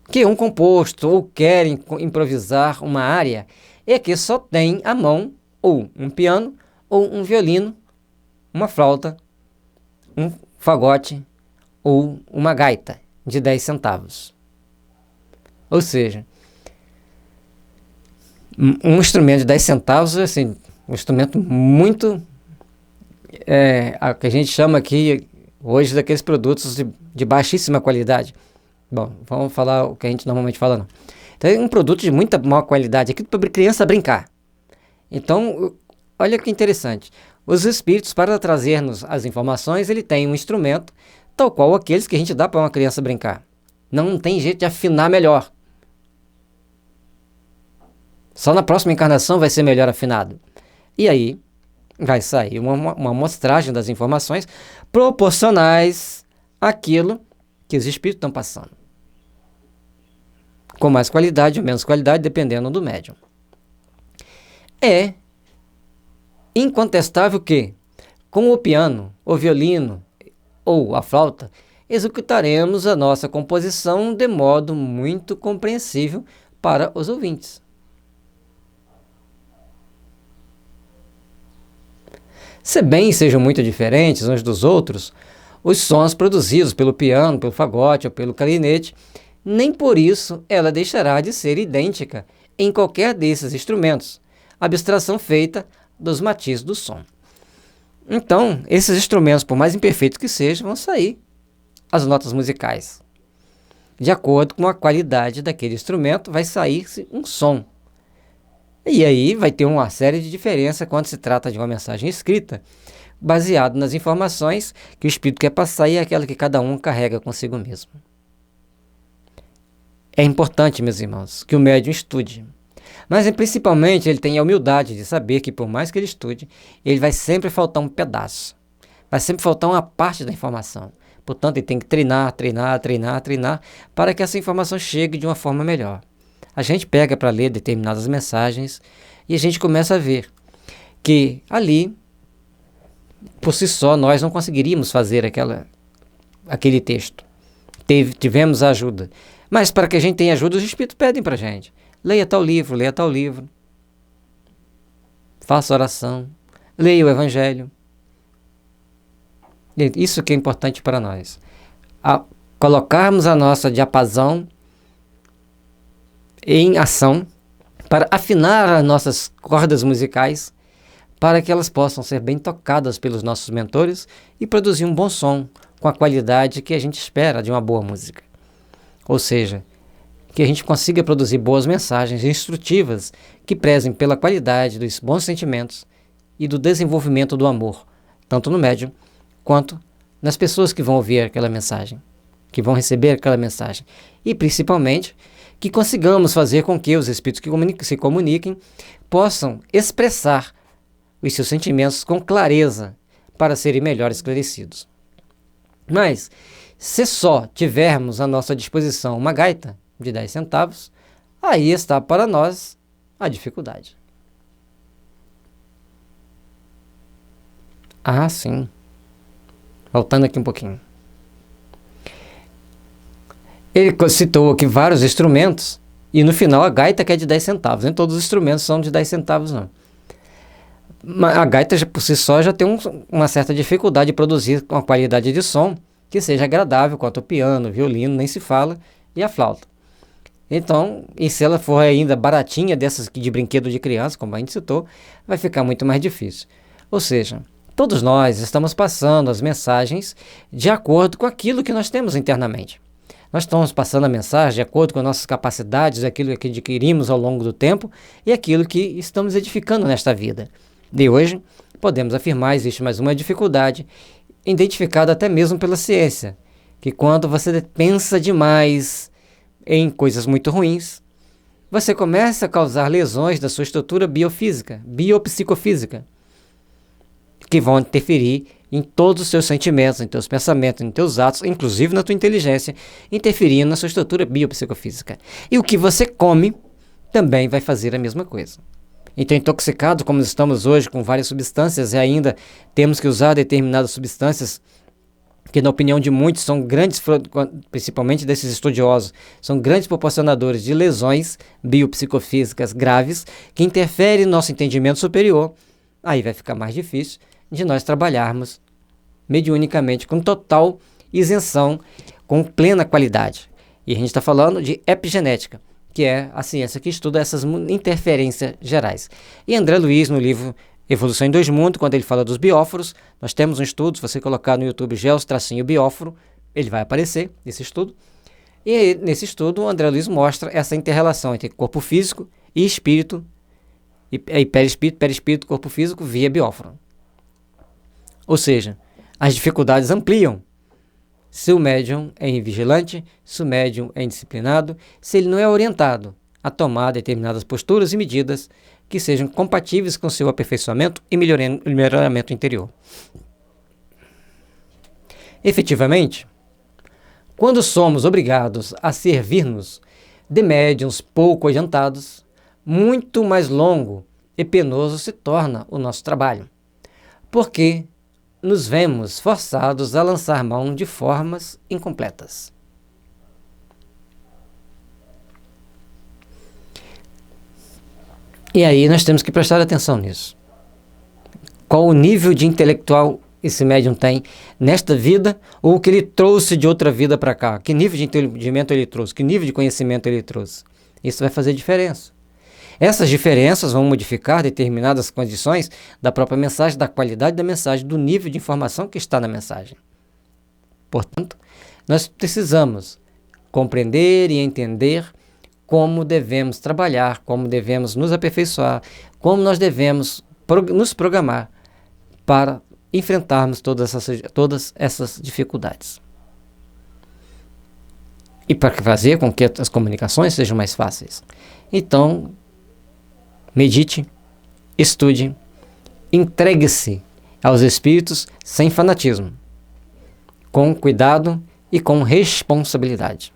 Que um composto ou querem improvisar uma área é que só tem à mão ou um piano, ou um violino, uma flauta, um fagote ou uma gaita de 10 centavos. Ou seja, um instrumento de 10 centavos, assim, um instrumento muito, que a gente chama aqui hoje daqueles produtos de baixíssima qualidade. Bom, vamos falar o que a gente normalmente fala, não. Então é um produto de muita má qualidade, aqui para criança brincar. Então, olha que interessante. Os espíritos, para trazer-nos as informações, ele tem um instrumento, tal qual aqueles que a gente dá para uma criança brincar. Não tem jeito de afinar melhor. Só na próxima encarnação vai ser melhor afinado. E aí vai sair uma amostragem das informações proporcionais àquilo que os espíritos estão passando. Com mais qualidade ou menos qualidade, dependendo do médium. É incontestável que, com o piano, o violino ou a flauta, executaremos a nossa composição de modo muito compreensível para os ouvintes. Se bem sejam muito diferentes uns dos outros, os sons produzidos pelo piano, pelo fagote ou pelo clarinete, nem por isso ela deixará de ser idêntica em qualquer desses instrumentos, abstração feita dos matizes do som. Então, esses instrumentos, por mais imperfeitos que sejam, vão sair as notas musicais. De acordo com a qualidade daquele instrumento, vai sair-se um som. E aí vai ter uma série de diferenças quando se trata de uma mensagem escrita, baseado nas informações que o espírito quer passar e aquela que cada um carrega consigo mesmo. É importante, meus irmãos, que o médium estude. Mas principalmente ele tem a humildade de saber que por mais que ele estude, ele vai sempre faltar um pedaço. Vai sempre faltar uma parte da informação. Portanto, ele tem que treinar para que essa informação chegue de uma forma melhor. A gente pega para ler determinadas mensagens e a gente começa a ver que ali, por si só, nós não conseguiríamos fazer aquele texto. Tivemos a ajuda. Mas para que a gente tenha ajuda, os espíritos pedem para a gente. Leia tal livro. Faça oração. Leia o Evangelho. Isso que é importante para nós. Colocarmos a nossa diapasão em ação para afinar as nossas cordas musicais para que elas possam ser bem tocadas pelos nossos mentores e produzir um bom som com a qualidade que a gente espera de uma boa música. Ou seja, que a gente consiga produzir boas mensagens instrutivas que prezem pela qualidade dos bons sentimentos e do desenvolvimento do amor, tanto no médium quanto nas pessoas que vão ouvir aquela mensagem, que vão receber aquela mensagem. E principalmente que consigamos fazer com que os espíritos que se comuniquem possam expressar os seus sentimentos com clareza para serem melhor esclarecidos. Mas, se só tivermos à nossa disposição uma gaita de 10 centavos, aí está para nós a dificuldade. Ah, sim. Voltando aqui um pouquinho. Ele citou aqui vários instrumentos, e no final a gaita que é de 10 centavos. Nem todos os instrumentos são de 10 centavos, não. A gaita por si só já tem uma certa dificuldade de produzir uma qualidade de som que seja agradável, quanto o piano, o violino, nem se fala, e a flauta. Então, e se ela for ainda baratinha, dessas de brinquedo de criança, como a gente citou, vai ficar muito mais difícil. Ou seja, todos nós estamos passando as mensagens de acordo com aquilo que nós temos internamente. Nós estamos passando a mensagem de acordo com as nossas capacidades, aquilo que adquirimos ao longo do tempo e aquilo que estamos edificando nesta vida. De hoje, podemos afirmar, existe mais uma dificuldade, identificada até mesmo pela ciência, que quando você pensa demais em coisas muito ruins, você começa a causar lesões da sua estrutura biofísica, biopsicofísica, que vão interferir em todos os seus sentimentos, em teus pensamentos, em teus atos, inclusive na tua inteligência, interferindo na sua estrutura biopsicofísica. E o que você come também vai fazer a mesma coisa. Então, intoxicado como estamos hoje com várias substâncias e ainda temos que usar determinadas substâncias que na opinião de muitos são grandes, principalmente desses estudiosos, são grandes proporcionadores de lesões biopsicofísicas graves que interferem no nosso entendimento superior, aí vai ficar mais difícil de nós trabalharmos mediunicamente com total isenção, com plena qualidade. E a gente está falando de epigenética, que é a ciência que estuda essas interferências gerais. E André Luiz, no livro Evolução em Dois Mundos, quando ele fala dos bióforos, nós temos um estudo, se você colocar no YouTube Geos-bióforo, ele vai aparecer, esse estudo. E nesse estudo, o André Luiz mostra essa inter-relação entre corpo físico e espírito, e perispírito, corpo físico, via bióforo. Ou seja, as dificuldades ampliam. Se o médium é invigilante, se o médium é indisciplinado, se ele não é orientado a tomar determinadas posturas e medidas que sejam compatíveis com seu aperfeiçoamento e melhoramento interior. Efetivamente, quando somos obrigados a servir-nos de médiuns pouco adiantados, muito mais longo e penoso se torna o nosso trabalho, porque nos vemos forçados a lançar mão de formas incompletas. E aí nós temos que prestar atenção nisso. Qual o nível de intelectual esse médium tem nesta vida, ou o que ele trouxe de outra vida para cá? Que nível de entendimento ele trouxe? Que nível de conhecimento ele trouxe? Isso vai fazer diferença. Essas diferenças vão modificar determinadas condições da própria mensagem, da qualidade da mensagem, do nível de informação que está na mensagem. Portanto, nós precisamos compreender e entender como devemos trabalhar, como devemos nos aperfeiçoar, como nós devemos nos programar para enfrentarmos todas essas dificuldades. E para fazer com que as comunicações sejam mais fáceis. Então, medite, estude, entregue-se aos espíritos sem fanatismo, com cuidado e com responsabilidade.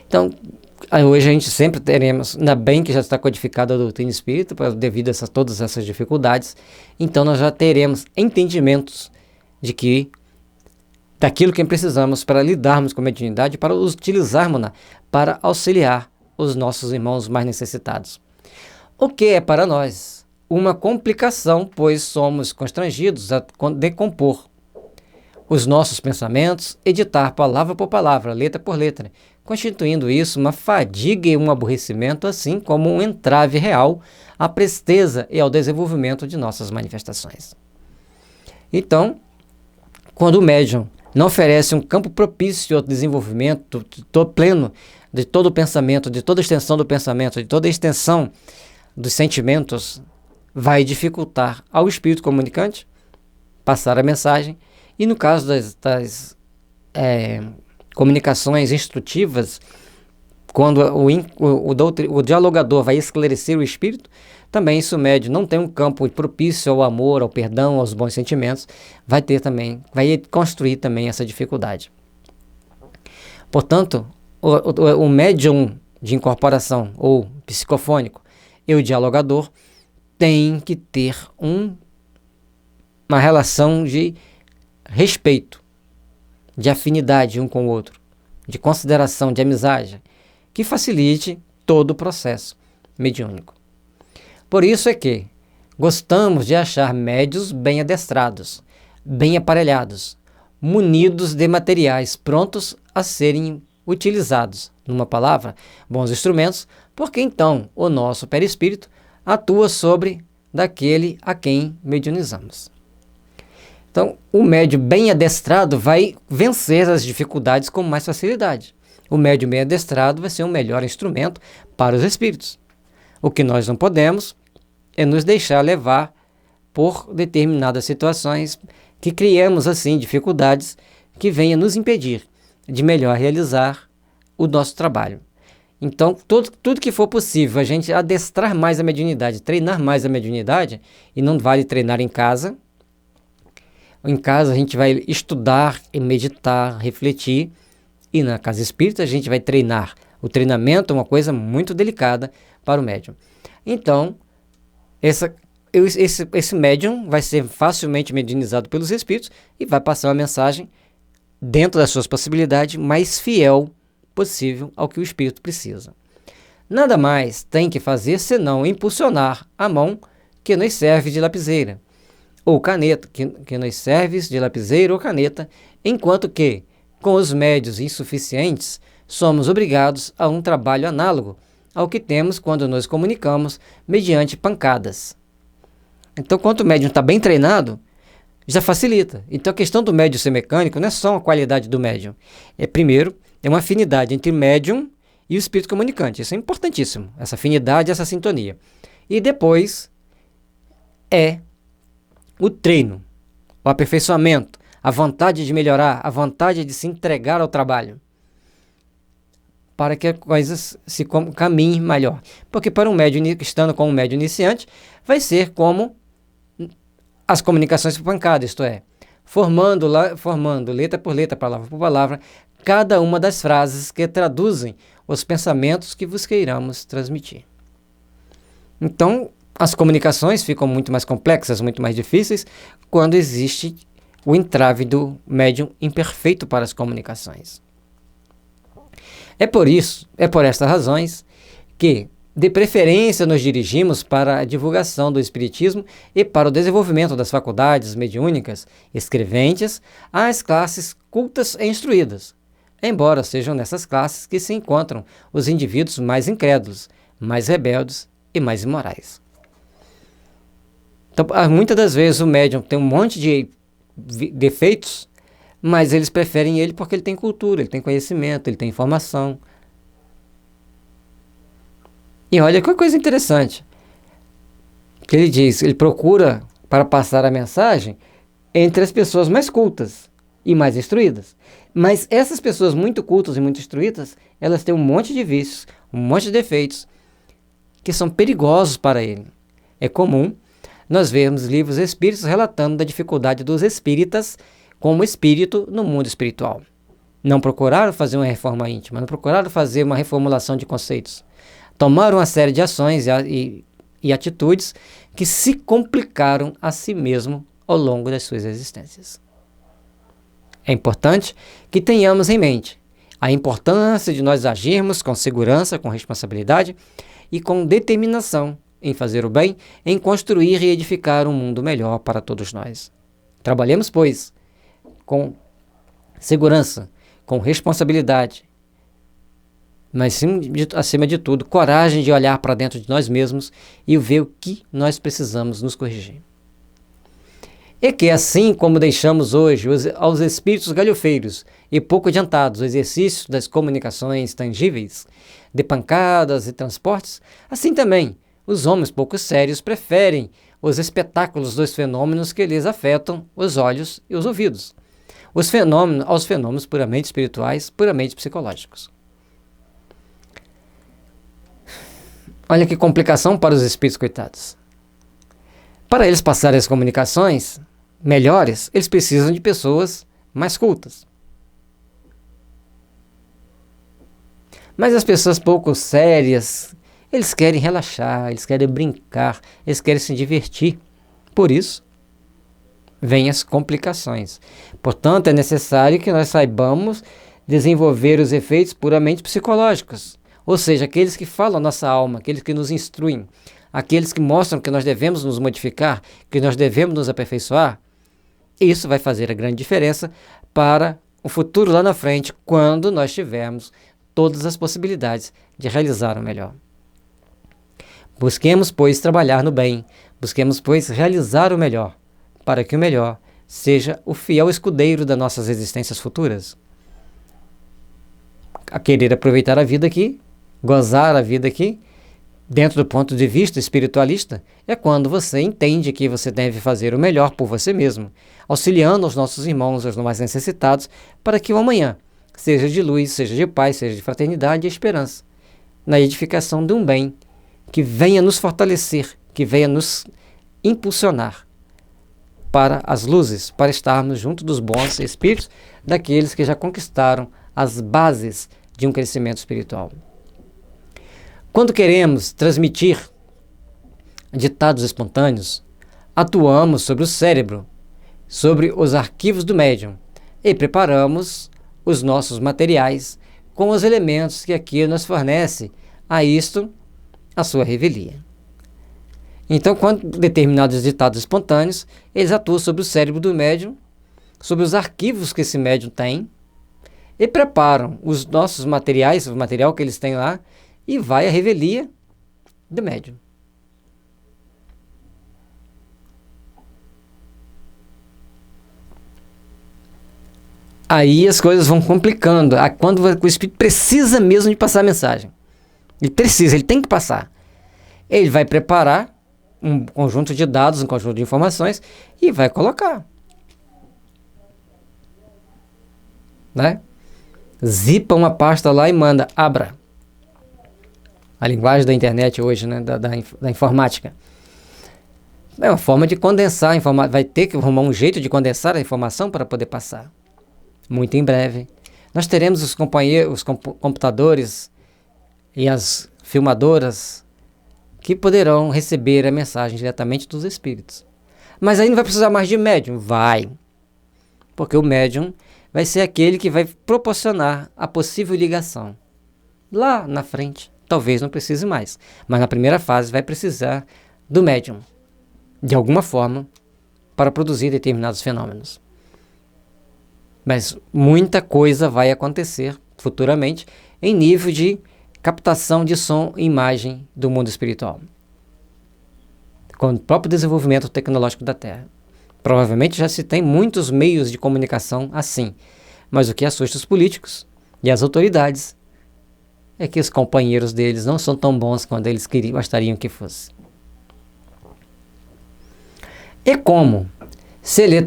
Então, hoje a gente sempre teremos, ainda bem que já está codificada a doutrina espírita, devido a todas essas dificuldades, então nós já teremos entendimentos daquilo que precisamos para lidarmos com a mediunidade, para utilizarmos-na para auxiliar os nossos irmãos mais necessitados. O que é para nós uma complicação, pois somos constrangidos a decompor os nossos pensamentos, editar palavra por palavra, letra por letra, constituindo isso uma fadiga e um aborrecimento, assim como um entrave real à presteza e ao desenvolvimento de nossas manifestações. Então, quando o médium não oferece um campo propício ao desenvolvimento pleno de todo o pensamento, de toda a extensão do pensamento, de toda a extensão dos sentimentos, vai dificultar ao espírito comunicante passar a mensagem. E no caso das comunicações instrutivas, quando o dialogador vai esclarecer o espírito, também se o médium não tem um campo propício ao amor, ao perdão, aos bons sentimentos, vai construir também essa dificuldade. Portanto, o médium de incorporação ou psicofônico e o dialogador têm que ter uma relação de respeito, de afinidade um com o outro, de consideração, de amizade, que facilite todo o processo mediúnico. Por isso é que gostamos de achar médiuns bem adestrados, bem aparelhados, munidos de materiais prontos a serem utilizados, numa palavra, bons instrumentos, porque então o nosso perispírito atua sobre daquele a quem mediunizamos. Então, o médium bem adestrado vai vencer as dificuldades com mais facilidade. O médium bem adestrado vai ser um melhor instrumento para os espíritos. O que nós não podemos é nos deixar levar por determinadas situações que criamos, assim, dificuldades que venham nos impedir de melhor realizar o nosso trabalho. Então, tudo que for possível, a gente adestrar mais a mediunidade, treinar mais a mediunidade, e não vale treinar em casa. Em casa a gente vai estudar e meditar, refletir, e na casa espírita a gente vai treinar. O treinamento é uma coisa muito delicada para o médium. Então, essa esse médium vai ser facilmente medianizado pelos espíritos e vai passar uma mensagem dentro das suas possibilidades, mais fiel possível ao que o espírito precisa. Nada mais tem que fazer senão impulsionar a mão que nos serve de lapiseira, ou caneta, que nos serve de lapiseira ou caneta, enquanto que, com os médios insuficientes, somos obrigados a um trabalho análogo ao que temos quando nos comunicamos mediante pancadas. Então, quando o médium está bem treinado, já facilita. Então, a questão do médium ser mecânico não é só a qualidade do médium. Primeiro, é uma afinidade entre o médium e o espírito comunicante. Isso é importantíssimo, essa afinidade, essa sintonia. E depois é o treino, o aperfeiçoamento, a vontade de melhorar, a vontade de se entregar ao trabalho, para que as coisas se caminhem melhor. Porque para um médium, estando com um médium iniciante, vai ser como as comunicações por pancada, isto é, formando letra por letra, palavra por palavra, cada uma das frases que traduzem os pensamentos que vos queiramos transmitir. Então, as comunicações ficam muito mais complexas, muito mais difíceis, quando existe o entrave do médium imperfeito para as comunicações. É por estas razões que, de preferência, nos dirigimos para a divulgação do espiritismo e para o desenvolvimento das faculdades mediúnicas escreventes às classes cultas e instruídas, embora sejam nessas classes que se encontram os indivíduos mais incrédulos, mais rebeldes e mais imorais. Então, muitas das vezes o médium tem um monte de defeitos, mas eles preferem ele porque ele tem cultura, ele tem conhecimento, ele tem informação. E olha que coisa interessante, que ele diz, ele procura para passar a mensagem entre as pessoas mais cultas e mais instruídas. Mas essas pessoas muito cultas e muito instruídas, elas têm um monte de vícios, um monte de defeitos, que são perigosos para ele. É comum nós vermos livros espíritas relatando da dificuldade dos espíritas como espírito no mundo espiritual. Não procuraram fazer uma reforma íntima, não procuraram fazer uma reformulação de conceitos. Tomaram uma série de ações e atitudes que se complicaram a si mesmo ao longo das suas existências. É importante que tenhamos em mente a importância de nós agirmos com segurança, com responsabilidade e com determinação em fazer o bem, em construir e edificar um mundo melhor para todos nós. Trabalhemos, pois, com segurança, com responsabilidade, mas acima de tudo, coragem de olhar para dentro de nós mesmos e ver o que nós precisamos nos corrigir. E que assim como deixamos hoje aos espíritos galhofeiros e pouco adiantados o exercício das comunicações tangíveis, de pancadas e transportes, assim também os homens pouco sérios preferem os espetáculos dos fenômenos que lhes afetam os olhos e os ouvidos, aos fenômenos puramente espirituais, puramente psicológicos. Olha que complicação para os espíritos coitados. Para eles passarem as comunicações melhores, eles precisam de pessoas mais cultas. Mas as pessoas pouco sérias, eles querem relaxar, eles querem brincar, eles querem se divertir. Por isso, vêm as complicações. Portanto, é necessário que nós saibamos desenvolver os efeitos puramente psicológicos. Ou seja, aqueles que falam a nossa alma, aqueles que nos instruem, aqueles que mostram que nós devemos nos modificar, que nós devemos nos aperfeiçoar. Isso vai fazer a grande diferença para o futuro lá na frente, quando nós tivermos todas as possibilidades de realizar o melhor. Busquemos, pois, trabalhar no bem, busquemos, pois, realizar o melhor, para que o melhor seja o fiel escudeiro das nossas existências futuras. A querer aproveitar a vida aqui, gozar a vida aqui, dentro do ponto de vista espiritualista, é quando você entende que você deve fazer o melhor por você mesmo, auxiliando os nossos irmãos, os mais necessitados, para que o amanhã seja de luz, seja de paz, seja de fraternidade e esperança, na edificação de um bem que venha nos fortalecer, que venha nos impulsionar para as luzes, para estarmos junto dos bons espíritos, daqueles que já conquistaram as bases de um crescimento espiritual. Quando queremos transmitir ditados espontâneos, atuamos sobre o cérebro, sobre os arquivos do médium e preparamos os nossos materiais com os elementos que aqui nos fornece a isto a sua revelia. Então, quando determinados ditados espontâneos, eles atuam sobre o cérebro do médium, sobre os arquivos que esse médium tem, e preparam os nossos materiais, o material que eles têm lá, e vai a revelia do médium. Aí as coisas vão complicando. Quando o espírito precisa mesmo de passar a mensagem. Ele tem que passar. Ele vai preparar um conjunto de dados, um conjunto de informações e vai colocar. Né? Zipa uma pasta lá e manda, abra. A linguagem da internet hoje, né? da informática. É uma forma de condensar a informação. Vai ter que arrumar um jeito de condensar a informação para poder passar. Muito em breve. Nós teremos os computadores e as filmadoras que poderão receber a mensagem diretamente dos espíritos. Mas aí não vai precisar mais de médium? Vai. Porque o médium vai ser aquele que vai proporcionar a possível ligação. Lá na frente, talvez não precise mais. Mas na primeira fase vai precisar do médium, de alguma forma, para produzir determinados fenômenos. Mas muita coisa vai acontecer futuramente em nível de captação de som e imagem do mundo espiritual, com o próprio desenvolvimento tecnológico da Terra. Provavelmente já se tem muitos meios de comunicação assim, mas o que assusta os políticos e as autoridades é que os companheiros deles não são tão bons quanto eles gostariam que fosse. É como se lhe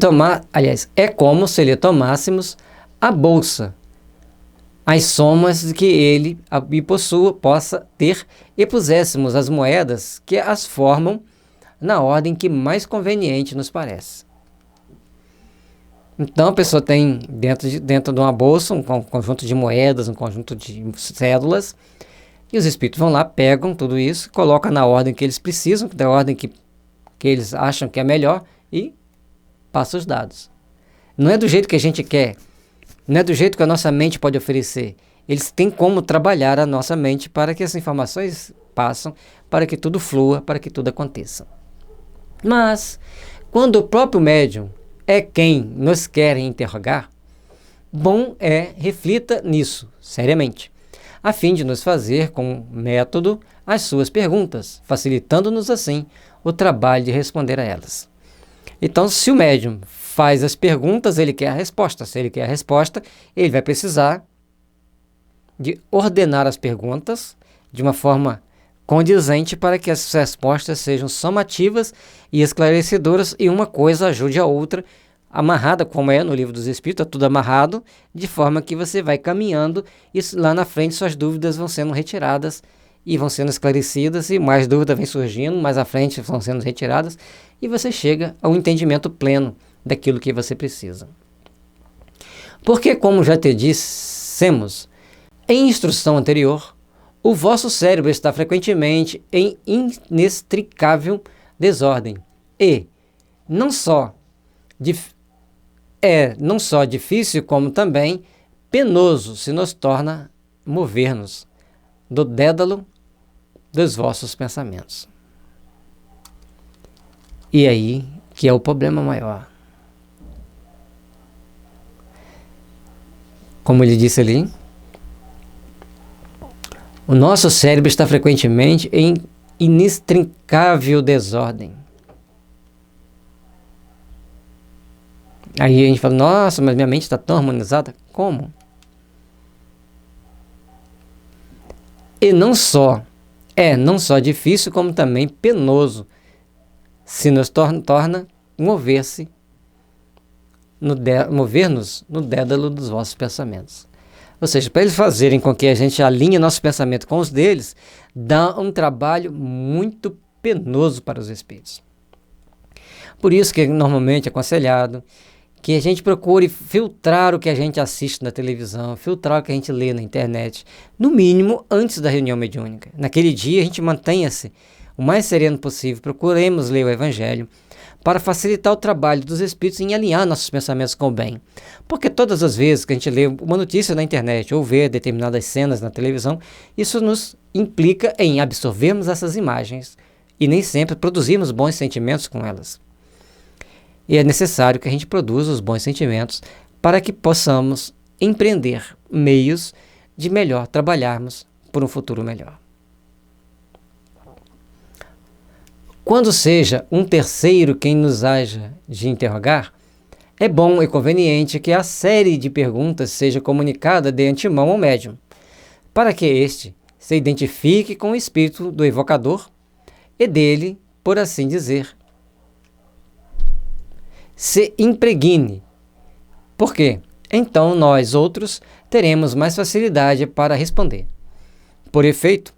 tomássemos a bolsa, as somas que ele possa ter, e puséssemos as moedas que as formam na ordem que mais conveniente nos parece. Então a pessoa tem dentro de uma bolsa um conjunto de moedas, um conjunto de cédulas, e os espíritos vão lá, pegam tudo isso, colocam na ordem que eles precisam, da ordem que eles acham que é melhor, e passa os dados. Não é do jeito que a gente quer, não é do jeito que a nossa mente pode oferecer. Eles têm como trabalhar a nossa mente para que as informações passem, para que tudo flua, para que tudo aconteça. Mas, quando o próprio médium é quem nos quer interrogar, bom reflita nisso, seriamente, a fim de nos fazer com método as suas perguntas, facilitando-nos assim o trabalho de responder a elas. Então, se o médium faz as perguntas, ele quer a resposta. Se ele quer a resposta, ele vai precisar de ordenar as perguntas de uma forma condizente para que as respostas sejam somativas e esclarecedoras e uma coisa ajude a outra, amarrada, como é no Livro dos Espíritos, é tudo amarrado, de forma que você vai caminhando e lá na frente suas dúvidas vão sendo retiradas e vão sendo esclarecidas, e mais dúvidas vêm surgindo, mais à frente vão sendo retiradas, e você chega ao entendimento pleno daquilo que você precisa. Porque, como já te dissemos em instrução anterior, o vosso cérebro está frequentemente em inextricável desordem, e não só difícil, como também penoso se nos torna mover-nos do dédalo dos vossos pensamentos. E aí que é o problema maior. Como ele disse ali, o nosso cérebro está frequentemente em inextricável desordem. Aí a gente fala, nossa, mas minha mente está tão harmonizada. Como? E não só difícil, como também penoso, se nos torna mover-nos no dédalo dos vossos pensamentos. Ou seja, para eles fazerem com que a gente alinhe nosso pensamento com os deles, dá um trabalho muito penoso para os espíritos. Por isso que é normalmente aconselhado que a gente procure filtrar o que a gente assiste na televisão, filtrar o que a gente lê na internet, no mínimo antes da reunião mediúnica. Naquele dia a gente mantenha-se o mais sereno possível, procuremos ler o Evangelho para facilitar o trabalho dos Espíritos em alinhar nossos pensamentos com o bem. Porque todas as vezes que a gente lê uma notícia na internet ou vê determinadas cenas na televisão, isso nos implica em absorvermos essas imagens e nem sempre produzirmos bons sentimentos com elas. E é necessário que a gente produza os bons sentimentos para que possamos empreender meios de melhor trabalharmos por um futuro melhor. Quando seja um terceiro quem nos haja de interrogar, é bom e conveniente que a série de perguntas seja comunicada de antemão ao médium, para que este se identifique com o espírito do evocador e dele, por assim dizer, se impregne. Por quê? Então nós outros teremos mais facilidade para responder. Por efeito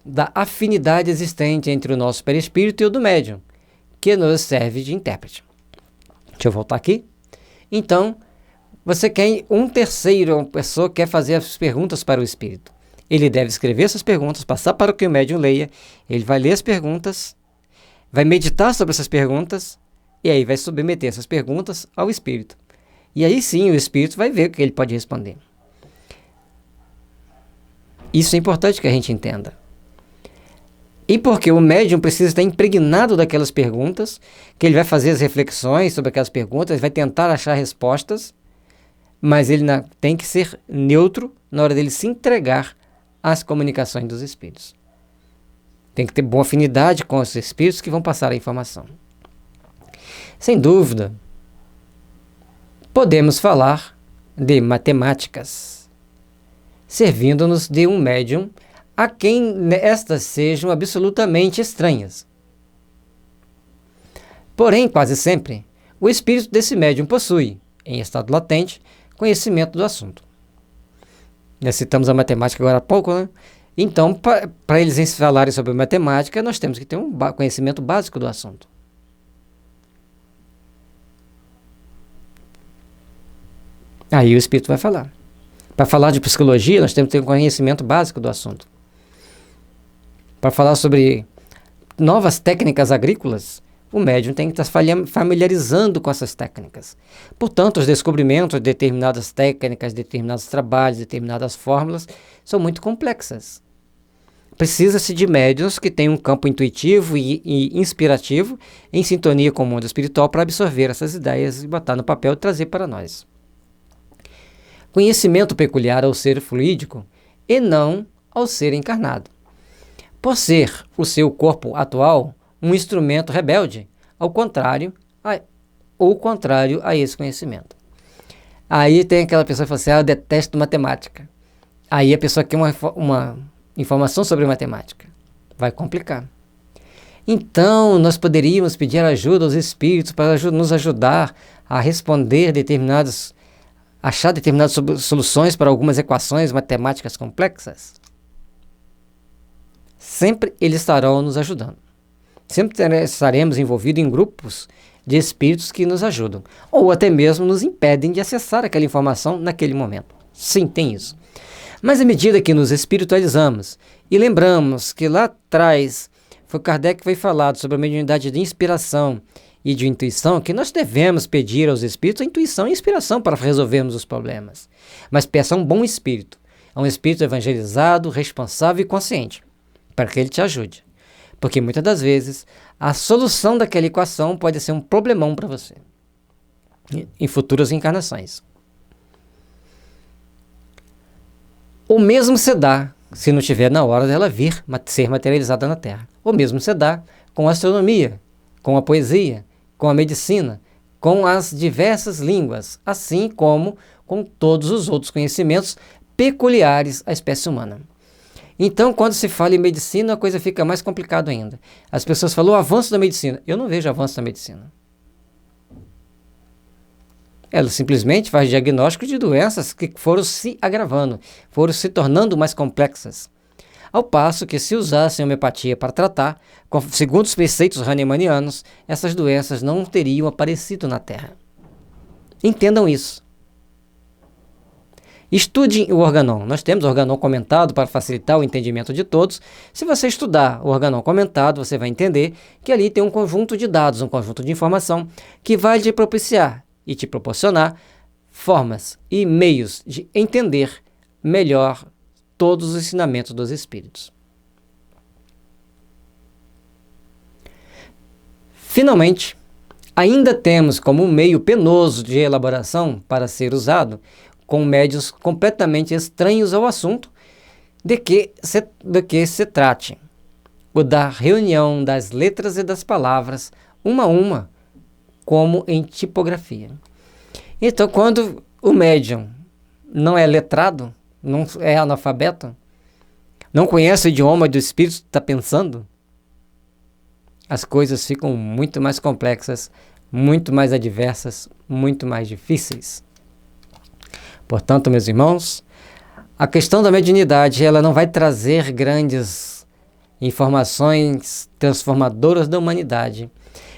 da afinidade existente entre o nosso perispírito e o do médium, que nos serve de intérprete. Deixa eu voltar aqui. Então, você quer um terceiro, uma pessoa que quer fazer as perguntas para o espírito. Ele deve escrever essas perguntas, passar para que o médium leia, ele vai ler as perguntas, vai meditar sobre essas perguntas, e aí vai submeter essas perguntas ao espírito. E aí sim o espírito vai ver o que ele pode responder. Isso é importante que a gente entenda. E porque o médium precisa estar impregnado daquelas perguntas, que ele vai fazer as reflexões sobre aquelas perguntas, vai tentar achar respostas, mas ele tem que ser neutro na hora dele se entregar às comunicações dos espíritos. Tem que ter boa afinidade com os espíritos que vão passar a informação. Sem dúvida, podemos falar de matemáticas, servindo-nos de um médium a quem estas sejam absolutamente estranhas. Porém, quase sempre, o espírito desse médium possui, em estado latente, conhecimento do assunto. Já citamos a matemática agora há pouco, né? Então, para eles falarem sobre matemática, nós temos que ter um conhecimento básico do assunto. Aí o espírito vai falar. Para falar de psicologia, nós temos que ter um conhecimento básico do assunto. Para falar sobre novas técnicas agrícolas, o médium tem que estar familiarizando com essas técnicas. Portanto, os descobrimentos de determinadas técnicas, determinados trabalhos, determinadas fórmulas são muito complexas. Precisa-se de médiuns que tenham um campo intuitivo e inspirativo em sintonia com o mundo espiritual para absorver essas ideias e botar no papel e trazer para nós. Conhecimento peculiar ao ser fluídico e não ao ser encarnado. Por ser o seu corpo atual um instrumento rebelde, ao contrário a esse conhecimento. Aí tem aquela pessoa que fala assim, eu detesto matemática. Aí a pessoa quer uma informação sobre matemática. Vai complicar. Então, nós poderíamos pedir ajuda aos espíritos para nos ajudar a responder achar determinadas soluções para algumas equações matemáticas complexas? Sempre eles estarão nos ajudando. Sempre estaremos envolvidos em grupos de espíritos que nos ajudam, ou até mesmo nos impedem de acessar aquela informação naquele momento. Sim, tem isso. Mas à medida que nos espiritualizamos e lembramos que lá atrás foi Kardec que foi falado sobre a mediunidade de inspiração e de intuição, que nós devemos pedir aos espíritos a intuição e inspiração para resolvermos os problemas. Mas peça um bom espírito, um espírito evangelizado, responsável e consciente, para que ele te ajude. Porque muitas das vezes a solução daquela equação pode ser um problemão para você em futuras encarnações. O mesmo se dá se não tiver na hora dela vir ser materializada na Terra. O mesmo se dá com a astronomia, com a poesia, com a medicina, com as diversas línguas, assim como com todos os outros conhecimentos peculiares à espécie humana. Então, quando se fala em medicina, a coisa fica mais complicada ainda. As pessoas falam, o avanço da medicina. Eu não vejo avanço da medicina. Ela simplesmente faz diagnóstico de doenças que foram se agravando, foram se tornando mais complexas. Ao passo que, se usassem a homeopatia para tratar, segundo os preceitos hahnemannianos, essas doenças não teriam aparecido na Terra. Entendam isso. Estude o Organon. Nós temos o Organon comentado para facilitar o entendimento de todos. Se você estudar o Organon comentado, você vai entender que ali tem um conjunto de dados, um conjunto de informação que vai te propiciar e te proporcionar formas e meios de entender melhor todos os ensinamentos dos Espíritos. Finalmente, ainda temos como um meio penoso de elaboração para ser usado com médiuns completamente estranhos ao assunto de que se trate, o da reunião das letras e das palavras, uma a uma, como em tipografia. Então, quando o médium não é letrado, não é analfabeto, não conhece o idioma do espírito que está pensando, as coisas ficam muito mais complexas, muito mais adversas, muito mais difíceis. Portanto, meus irmãos, a questão da mediunidade, ela não vai trazer grandes informações transformadoras da humanidade,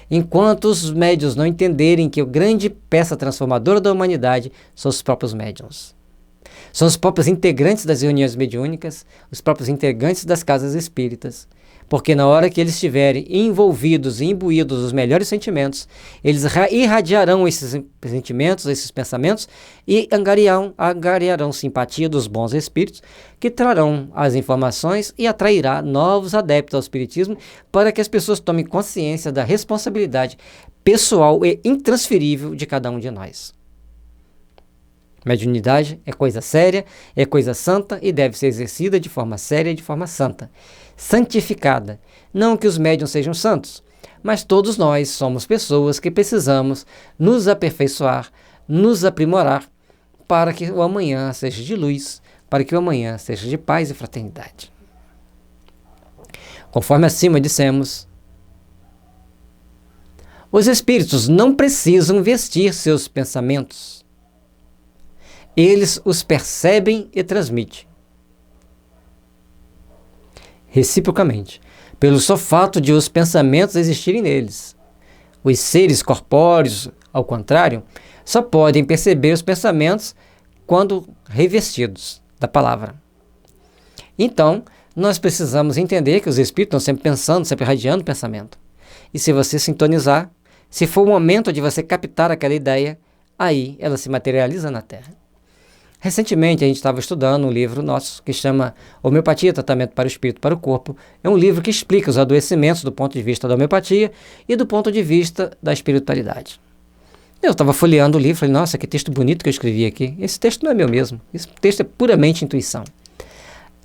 enquanto os médiuns não entenderem que a grande peça transformadora da humanidade são os próprios médiuns. São os próprios integrantes das reuniões mediúnicas, os próprios integrantes das casas espíritas. Porque na hora que eles estiverem envolvidos e imbuídos dos melhores sentimentos, eles irradiarão esses sentimentos, esses pensamentos e angariarão simpatia dos bons espíritos, que trarão as informações e atrairá novos adeptos ao espiritismo para que as pessoas tomem consciência da responsabilidade pessoal e intransferível de cada um de nós. Mediunidade é coisa séria, é coisa santa e deve ser exercida de forma séria e de forma santa, santificada. Não que os médiuns sejam santos, mas todos nós somos pessoas que precisamos nos aperfeiçoar, nos aprimorar, para que o amanhã seja de luz, para que o amanhã seja de paz e fraternidade. Conforme acima dissemos, os espíritos não precisam vestir seus pensamentos. Eles os percebem e transmitem. Reciprocamente, pelo só fato de os pensamentos existirem neles. Os seres corpóreos, ao contrário, só podem perceber os pensamentos quando revestidos da palavra. Então, nós precisamos entender que os espíritos estão sempre pensando, sempre irradiando pensamento. E se você sintonizar, se for o momento de você captar aquela ideia, aí ela se materializa na Terra. Recentemente a gente estava estudando um livro nosso que chama Homeopatia, Tratamento para o Espírito e para o Corpo. É um livro que explica os adoecimentos do ponto de vista da homeopatia e do ponto de vista da espiritualidade. Eu estava folheando o livro e falei, nossa, que texto bonito que eu escrevi aqui. Esse texto não é meu mesmo, esse texto é puramente intuição.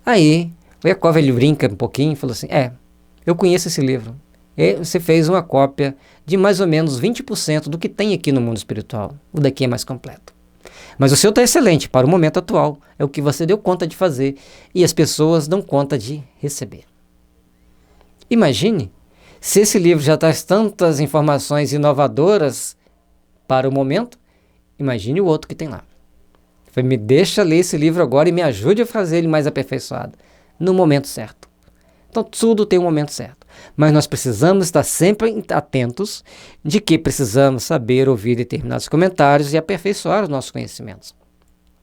Aí o Yakov, ele brinca um pouquinho e falou assim, eu conheço esse livro. E você fez uma cópia de mais ou menos 20% do que tem aqui no mundo espiritual. O daqui é mais completo. Mas o seu está excelente para o momento atual. É o que você deu conta de fazer e as pessoas dão conta de receber. Imagine se esse livro já traz tantas informações inovadoras para o momento. Imagine o outro que tem lá. Me deixa ler esse livro agora e me ajude a fazer ele mais aperfeiçoado no momento certo. Então tudo tem um momento certo. Mas nós precisamos estar sempre atentos de que precisamos saber ouvir determinados comentários e aperfeiçoar os nossos conhecimentos,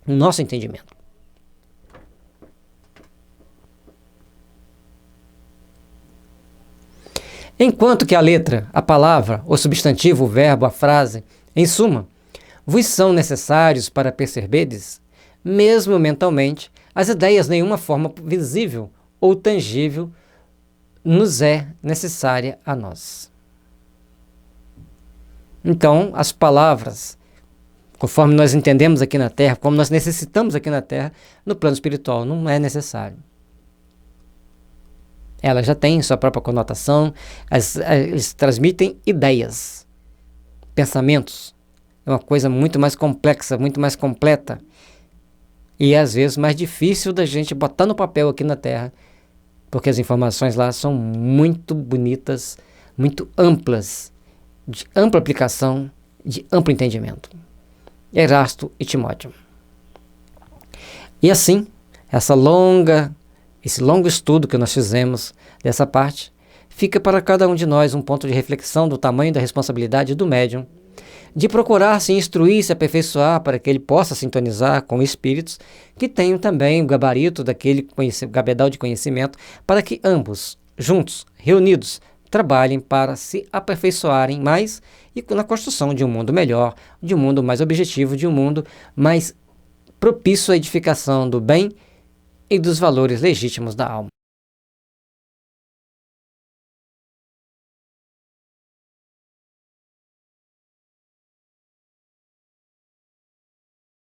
o nosso entendimento. Enquanto que a letra, a palavra, o substantivo, o verbo, a frase, em suma, vos são necessários para perceberdes, mesmo mentalmente, as ideias nenhuma forma visível ou tangível nos é necessária a nós. Então, as palavras, conforme nós entendemos aqui na Terra, como nós necessitamos aqui na Terra, no plano espiritual não é necessário. Elas já têm sua própria conotação, eles transmitem ideias, pensamentos. É uma coisa muito mais complexa, muito mais completa. E às vezes mais difícil da gente botar no papel aqui na Terra, porque as informações lá são muito bonitas, muito amplas, de ampla aplicação, de amplo entendimento. Erasto e Timóteo. E assim, esse longo estudo que nós fizemos dessa parte, fica para cada um de nós um ponto de reflexão do tamanho da responsabilidade do médium de procurar se instruir, se aperfeiçoar para que ele possa sintonizar com espíritos que tenham também o gabarito daquele cabedal de conhecimento, para que ambos, juntos, reunidos, trabalhem para se aperfeiçoarem mais e na construção de um mundo melhor, de um mundo mais objetivo, de um mundo mais propício à edificação do bem e dos valores legítimos da alma.